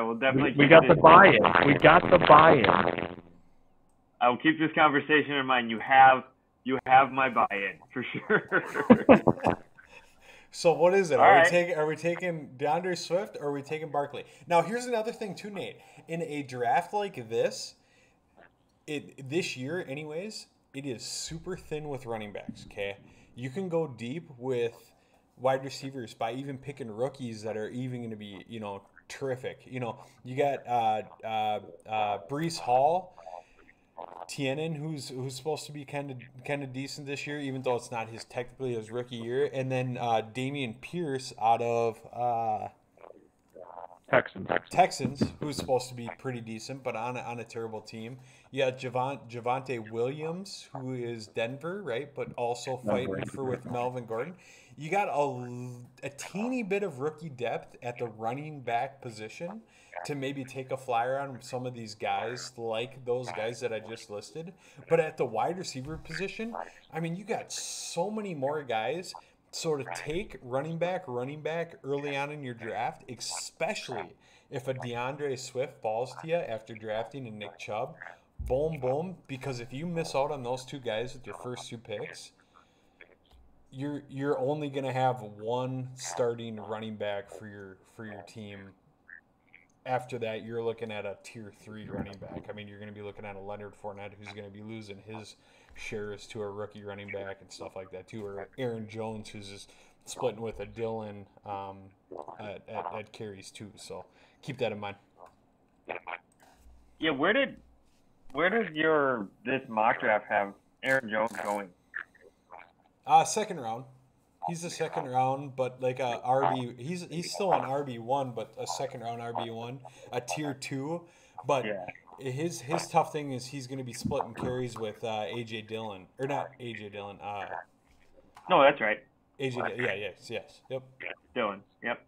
will definitely. We got the buy-in. I will keep this conversation in mind. You have my buy-in for sure. So what is it? All right. Are we taking DeAndre Swift or are we taking Barkley? Now here's another thing too, Nate. In a draft like this, this year anyways, it is super thin with running backs. Okay, you can go deep with wide receivers by even picking rookies that are even going to be terrific. You got Breece Hall, Tienen, who's supposed to be kind of decent this year, even though it's not technically his rookie year, and then Dameon Pierce out of Texans. Who's supposed to be pretty decent, but on a terrible team. You got Javonte Williams, who is Denver, right? But also fighting with Melvin Gordon. You got a teeny bit of rookie depth at the running back position to maybe take a flyer on some of these guys, like those guys that I just listed. But at the wide receiver position, I mean, you got so many more guys. So to take running back early on in your draft, especially if a DeAndre Swift falls to you after drafting a Nick Chubb, boom, boom. Because if you miss out on those two guys with your first two picks, you're only going to have one starting running back for your team. After that, you're looking at a tier 3 running back. I mean, you're going to be looking at a Leonard Fournette who's going to be losing his shares to a rookie running back and stuff like that too, or Aaron Jones who's just splitting with a Dylan at carries too. So keep that in mind. Yeah, where does this mock draft have Aaron Jones going? Second round. He's a second round, but like a RB. He's still an RB1, but a second round RB1, a tier 2. But yeah. His tough thing is he's going to be splitting carries with AJ Dillon, or not AJ Dillon. No, that's right. AJ. Yes. Yep. Dillon. Yep.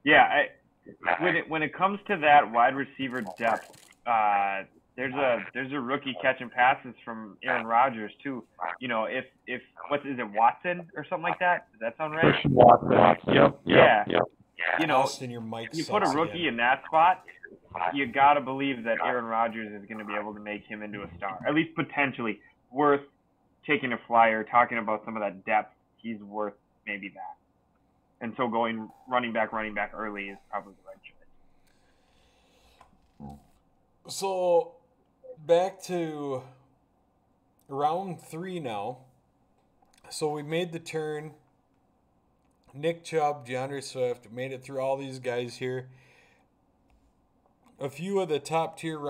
Yeah. When it comes to that wide receiver depth, there's a rookie catching passes from Aaron Rodgers too. You know, if what is it, Watson or something like that? Does that sound right? Watson. Yep. Yeah. You know, Austin, your mic you put a rookie in that spot, you gotta believe that Aaron Rodgers is going to be able to make him into a star, at least potentially worth taking a flyer. Talking about some of that depth, he's worth maybe that. And so going running back early is probably the right choice. So back to round 3 now. So we made the turn. Nick Chubb, DeAndre Swift, made it through all these guys here. A few of the top tier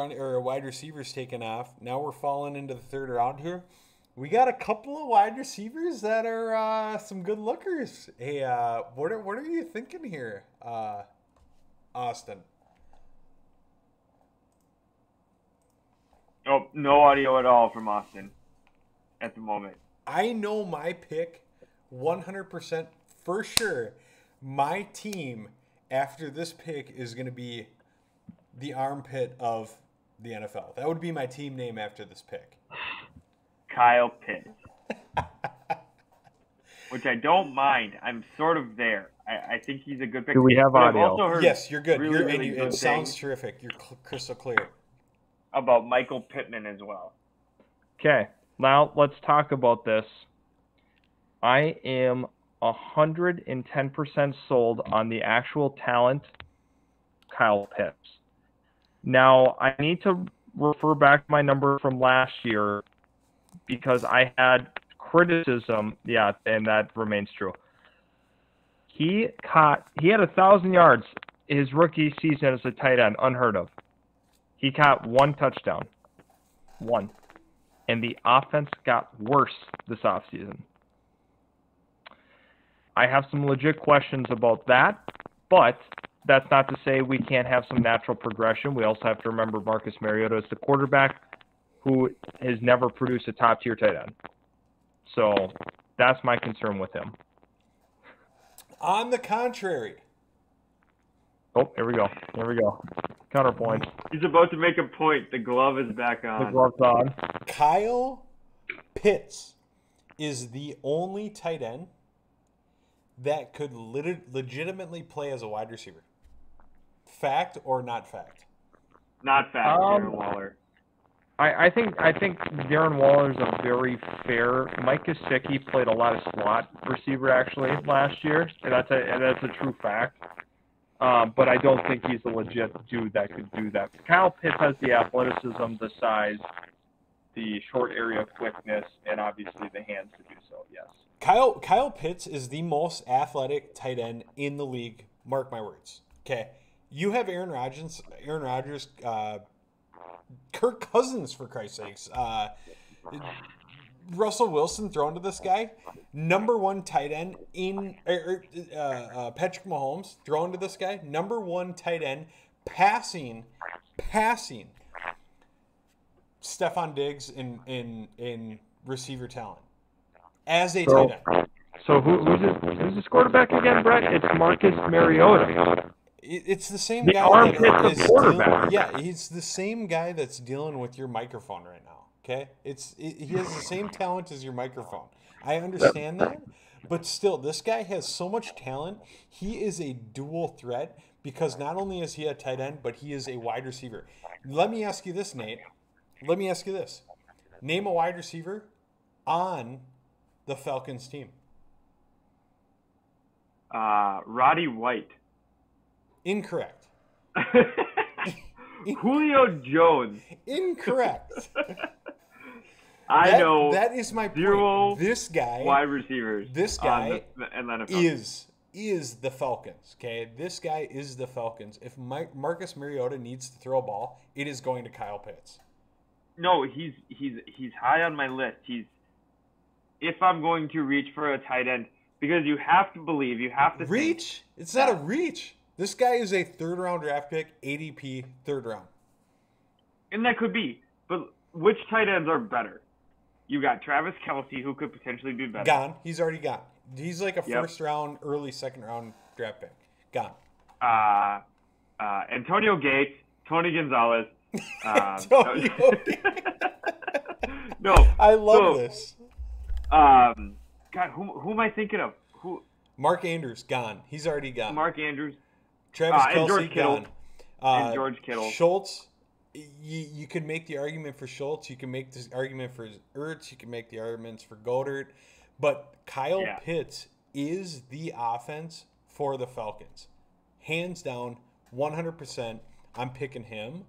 wide receivers taken off. Now we're falling into the third round here. We got a couple of wide receivers that are some good lookers. Hey, what are you thinking here, Austin? Oh, no audio at all from Austin at the moment. I know my pick 100% for sure. My team after this pick is going to be the armpit of the NFL. That would be my team name after this pick. Kyle Pitts. Which I don't mind. I'm sort of there. I think he's a good pick. Do we have audio? Yes, you're good. Really it sounds terrific. You're crystal clear. About Michael Pittman as well. Okay, now let's talk about this. I am 110% sold on the actual talent, Kyle Pitts. Now, I need to refer back to my number from last year because I had criticism, and that remains true. He had 1,000 yards his rookie season as a tight end, unheard of. He caught 1 touchdown. 1. And the offense got worse this offseason. I have some legit questions about that, but that's not to say we can't have some natural progression. We also have to remember Marcus Mariota is the quarterback who has never produced a top-tier tight end. So that's my concern with him. On the contrary. Oh, here we go. Counterpoint. He's about to make a point. The glove is back on. The glove's on. Kyle Pitts is the only tight end that could legitimately play as a wide receiver. Fact or not fact? Not fact, Darren Waller. I think Darren Waller is a very fair. Mike Gesicki played a lot of slot receiver actually last year, and that's a true fact. But I don't think he's a legit dude that could do that. Kyle Pitts has the athleticism, the size, the short area quickness, and obviously the hands to do so. Yes. Kyle Pitts is the most athletic tight end in the league. Mark my words. Okay, you have Aaron Rodgers, Kirk Cousins, for Christ's sakes. Russell Wilson thrown to this guy. Number one tight end in Patrick Mahomes thrown to this guy. Number one tight end passing Stephon Diggs in receiver talent as a tight end. So who's his quarterback again, Brett? It's Marcus Mariota. It's the same The guy armpit that of is quarterback. he's the same guy that's dealing with your microphone right now. Okay, he has the same talent as your microphone. I understand that, but still, this guy has so much talent. He is a dual threat because not only is he a tight end, but he is a wide receiver. Let me ask you this, Nate. Let me ask you this. Name a wide receiver on the Falcons team. Roddy White. Incorrect. Julio Jones. Incorrect. I know that is my zero point. This guy, wide receivers. This guy is the Falcons. Okay, this guy is the Falcons. If Marcus Mariota needs to throw a ball, it is going to Kyle Pitts. No, he's high on my list. If I'm going to reach for a tight end, because you have to believe, you have to reach. It's not a reach. This guy is a third-round draft pick, ADP, third round. And that could be. But which tight ends are better? You got Travis Kelce, who could potentially be better. Gone. He's already gone. He's like a first-round, early second-round draft pick. Gone. Antonio Gates, Tony Gonzalez. No. I love this. God, who am I thinking of? Mark Andrews, gone. He's already gone. Mark Andrews. Travis Kelce, George Kittle. gone. And George Kittle. Schultz, you could make the argument for Schultz. You can make this argument for Ertz. You can make the arguments for Goddard. But Kyle Pitts is the offense for the Falcons. Hands down, 100%, I'm picking him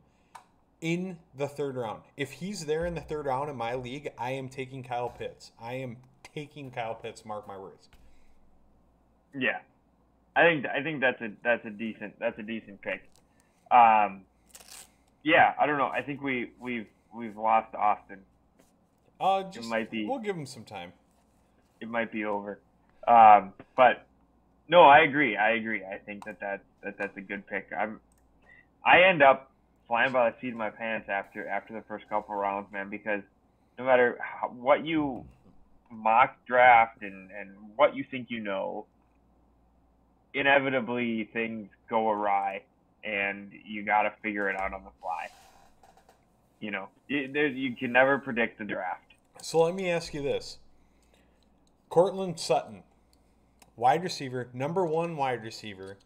in the third round. If he's there in the third round in my league, I am taking Kyle Pitts. I am taking Kyle Pitts, mark my words. Yeah. I think that's a decent pick. Yeah, I don't know. I think we've lost Austin. It might be. We'll give him some time. It might be over. But no, I agree. I think that's a good pick. I end up flying by the seat of my pants after the first couple of rounds, man, because no matter what you mock draft and what you think you know, inevitably things go awry, and you got to figure it out on the fly. You know, you can never predict the draft. So let me ask you this. Cortland Sutton, wide receiver, number one wide receiver,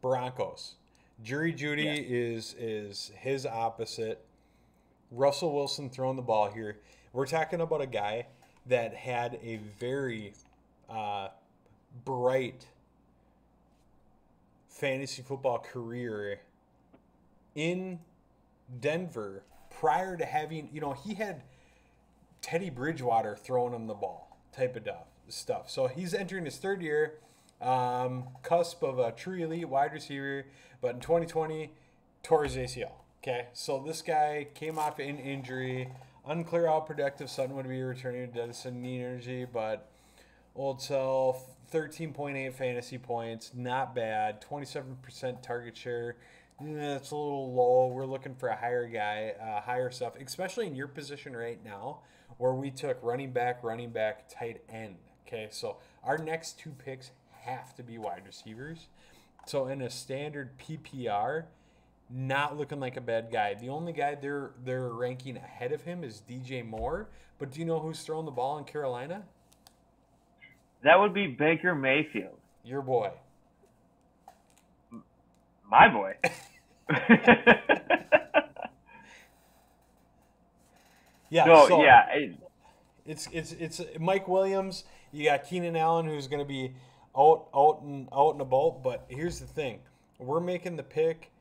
Broncos. Jerry Jeudy is his opposite. Russell Wilson throwing the ball here. We're talking about a guy that had a very bright fantasy football career in Denver prior to having, he had Teddy Bridgewater throwing him the ball type of stuff. So he's entering his third year, cusp of a true elite wide receiver, but in 2020, tore his ACL. Okay, so this guy came off an injury. Unclear how productive Sutton would be returning to Dedison knee energy, but old self, 13.8 fantasy points, not bad. 27% target share. It's a little low. We're looking for a higher guy, higher stuff, especially in your position right now, where we took running back, tight end. Okay, so our next two picks have to be wide receivers. So in a standard PPR, not looking like a bad guy. The only guy they're ranking ahead of him is DJ Moore. But do you know who's throwing the ball in Carolina? That would be Baker Mayfield. Your boy. My boy. Yeah. No, so yeah. It's Mike Williams. You got Keenan Allen, who's going to be out and about. But here's the thing: we're making the pick.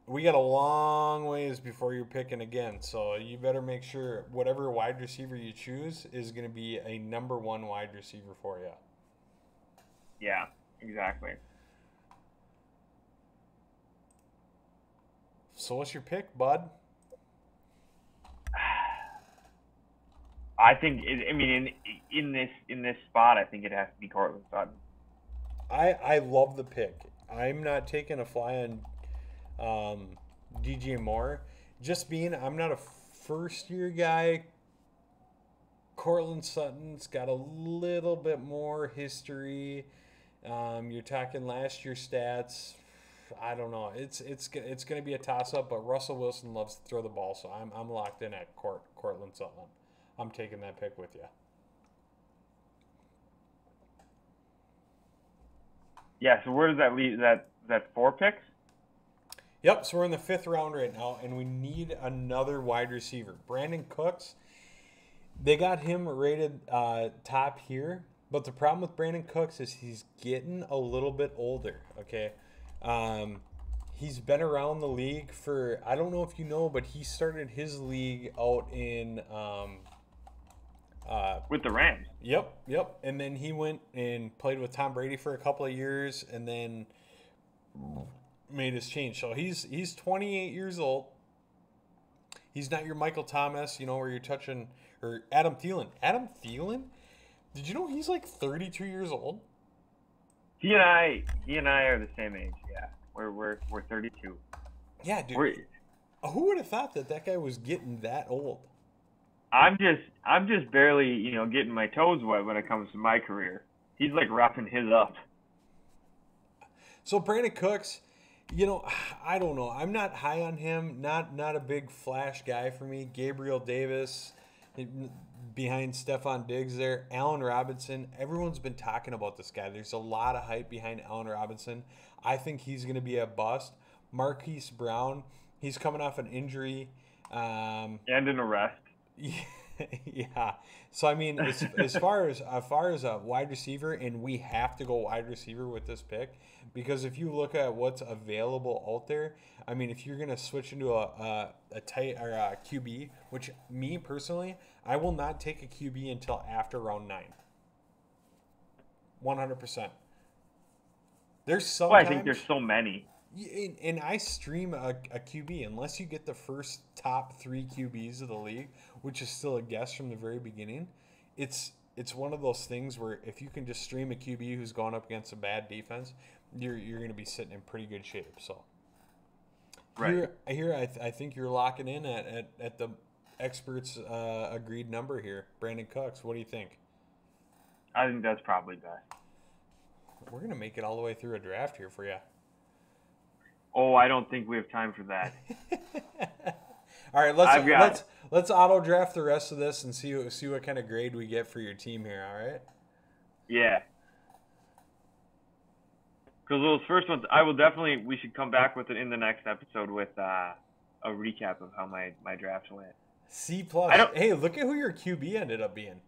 We got a long ways before you're picking again, so you better make sure whatever wide receiver you choose is going to be a number one wide receiver for you. Yeah, exactly. So what's your pick, bud? I think in this spot, I think it has to be Cortland Sutton. I love the pick. I'm not taking a fly on DJ Moore. Just being, I'm not a first year guy. Cortland Sutton's got a little bit more history. You're talking last year's stats. I don't know. It's going to be a toss up, but Russell Wilson loves to throw the ball, so I'm locked in at Cortland Sutton. I'm taking that pick with you. Yeah. So where does that leave? Is that 4 picks? Yep. So we're in the 5th round right now, and we need another wide receiver. Brandon Cooks. They got him rated top here, but the problem with Brandon Cooks is he's getting a little bit older. Okay. He's been around the league for, I don't know if you know, but he started his league out in With the Rams. Yep. And then he went and played with Tom Brady for a couple of years and then made his change. So he's 28 years old. He's not your Michael Thomas, where you're touching, or Adam Thielen. Adam Thielen? Did you know he's like 32 years old? He and I are the same age. Yeah, we're 32. Yeah, dude. Who would have thought that guy was getting that old? I'm just barely, getting my toes wet when it comes to my career. He's like wrapping his up. So Brandon Cooks, I don't know. I'm not high on him. Not a big flash guy for me. Gabriel Davis behind Stephon Diggs there. Allen Robinson. Everyone's been talking about this guy. There's a lot of hype behind Allen Robinson. I think he's going to be a bust. Marquise Brown. He's coming off an injury. And an arrest. Yeah. So I mean, as far as a wide receiver, and we have to go wide receiver with this pick, because if you look at what's available out there, I mean, if you're gonna switch into a tight or a QB, which me personally, I will not take a QB until after round 9. 100%. There's some. Well, I think there's so many. And I stream a QB unless you get the first top 3 QBs of the league, which is still a guess from the very beginning. It's one of those things where if you can just stream a QB who's gone up against a bad defense, you're going to be sitting in pretty good shape. So right here I think you're locking in at the experts agreed number here. Brandon Cooks, what do you think? I think that's probably best. We're going to make it all the way through a draft here for you. Oh, I don't think we have time for that. All right, let's auto draft the rest of this and see what kind of grade we get for your team here. All right. Yeah. Because those first ones, we should come back with it in the next episode with a recap of how my draft went. C+. Hey, look at who your QB ended up being.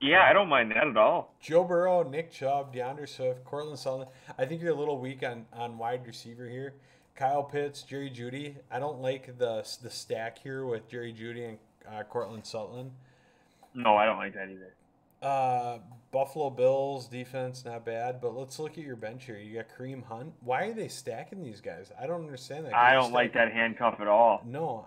Yeah, I don't mind that at all. Joe Burrow, Nick Chubb, DeAndre Swift, Cortland Sutton. I think you're a little weak on wide receiver here. Kyle Pitts, Jerry Jeudy. I don't like the stack here with Jerry Jeudy and Cortland Sutton. No, I don't like that either. Buffalo Bills defense, not bad. But let's look at your bench here. You got Kareem Hunt. Why are they stacking these guys? I don't understand that. I don't like that handcuff at all. No,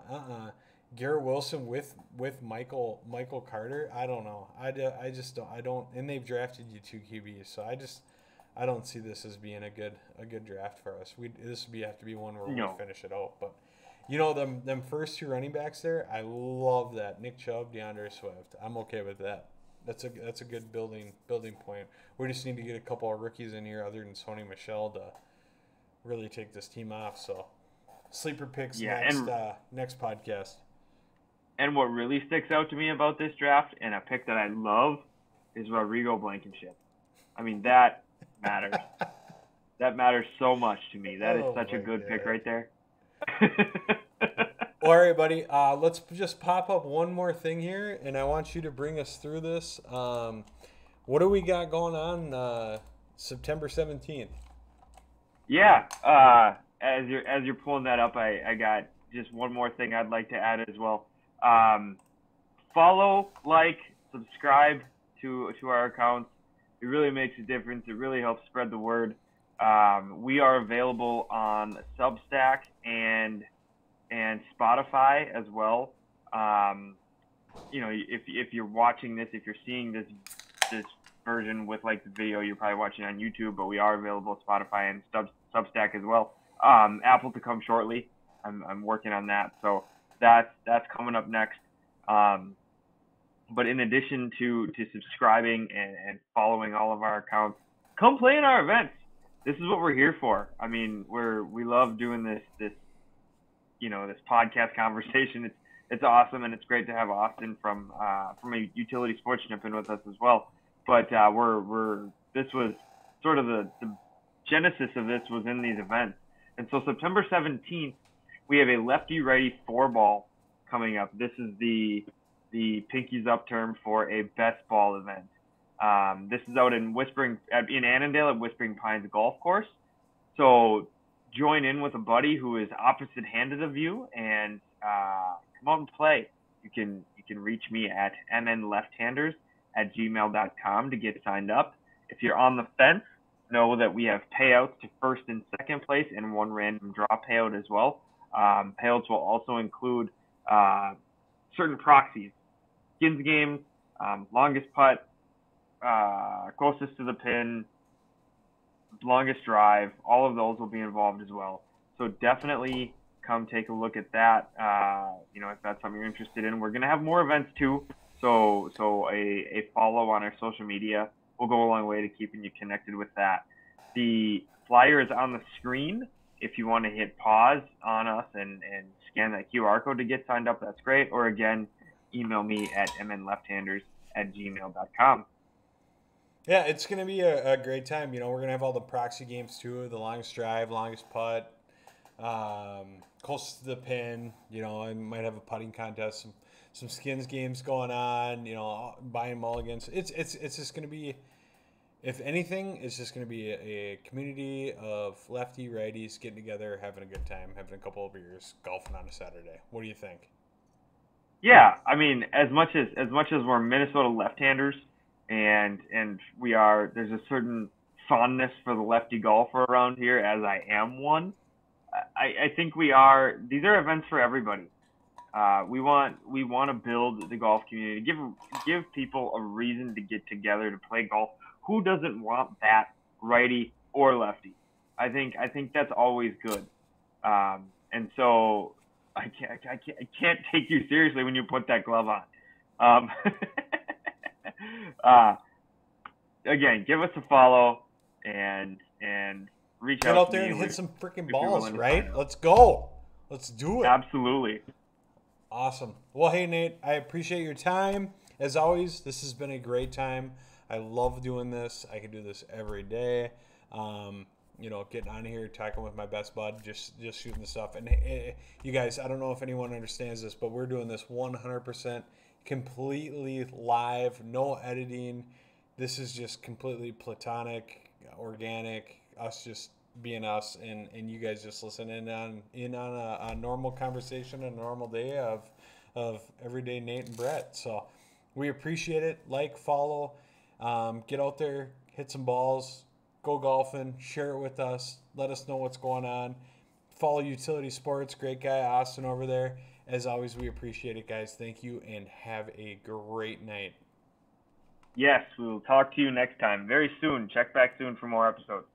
Garrett Wilson with Michael Carter. I don't know. I just don't. I don't. And they've drafted you 2 QBs, so I don't see this as being a good draft for us. This would have to be one where we finish it out. But them first 2 running backs there, I love that. Nick Chubb, DeAndre Swift. I'm okay with that. That's a good building point. We just need to get a couple of rookies in here other than Sony Michel to really take this team off. So sleeper picks next podcast. And what really sticks out to me about this draft, and a pick that I love, is Rodrigo Blankenship. I mean, that matters. That matters so much to me. That is such a good pick right there. All right, buddy. Let's just pop up one more thing here, and I want you to bring us through this. What do we got going on September 17th? Yeah. As you're pulling that up, I got just one more thing I'd like to add as well. Follow, like, subscribe to our accounts. It really makes a difference. It really helps spread the word. We are available on Substack and Spotify as well. if you're watching this, if you're seeing this version with like the video, you're probably watching on YouTube, but we are available Spotify and Substack as well. Apple to come shortly. I'm working on that, so that's coming up next. But in addition to subscribing and following all of our accounts, come play in our events. This is what we're here for. I mean, we love doing this podcast conversation. It's awesome, and it's great to have Austin from a utility sports jump in with us as well. But this was sort of the genesis of this was in these events. And so September 17th, we have a lefty-righty 4-ball coming up. This is the Pinkies Up term for a best ball event. This is out in Annandale at Whispering Pines Golf Course. So join in with a buddy who is opposite-handed of you and come out and play. You can reach me at MNLefthanders@gmail.com to get signed up. If you're on the fence, know that we have payouts to first and second place and one random draw payout as well. Payouts will also include certain proxies, skins games, longest putt, closest to the pin, longest drive. All of those will be involved as well. So definitely come take a look at that. If that's something you're interested in. We're going to have more events too. So a follow on our social media will go a long way to keeping you connected with that. The flyer is on the screen. If you want to hit pause on us and scan that QR code to get signed up, that's great. Or again, email me at mnlefthanders@gmail.com. Yeah, it's going to be a great time. We're going to have all the proxy games too, the longest drive, longest putt, closest to the pin. I might have a putting contest, some skins games going on, buying mulligans. It's just going to be, if anything, it's just going to be a community of lefty righties getting together, having a good time, having a couple of beers, golfing on a Saturday. What do you think? Yeah, I mean, as much as we're Minnesota left-handers and there's a certain fondness for the lefty golfer around here, as I am one. I think these are events for everybody. We want to build the golf community, give people a reason to get together to play golf. Who doesn't want that, righty or lefty? I think that's always good. And so I can't take you seriously when you put that glove on. Again, give us a follow and reach Get out there and hit some freaking balls, right? Let's go. Let's do it. Absolutely. Awesome. Well, hey, Nate, I appreciate your time. As always, this has been a great time. I love doing this. I can do this every day. Getting on here, talking with my best bud, just shooting the stuff. And you guys, I don't know if anyone understands this, but we're doing this 100% completely live, no editing. This is just completely platonic, organic, us just being us, and you guys just listen in on a normal conversation, a normal day of everyday Nate and Brett. So we appreciate it. Follow, get out there, hit some balls, go golfing, share it with us, let us know what's going on. Follow Utility Sports, great guy Austin over there. As always, we appreciate it, guys. Thank you, and have a great night. Yes, we will talk to you next time very soon. Check back soon for more episodes.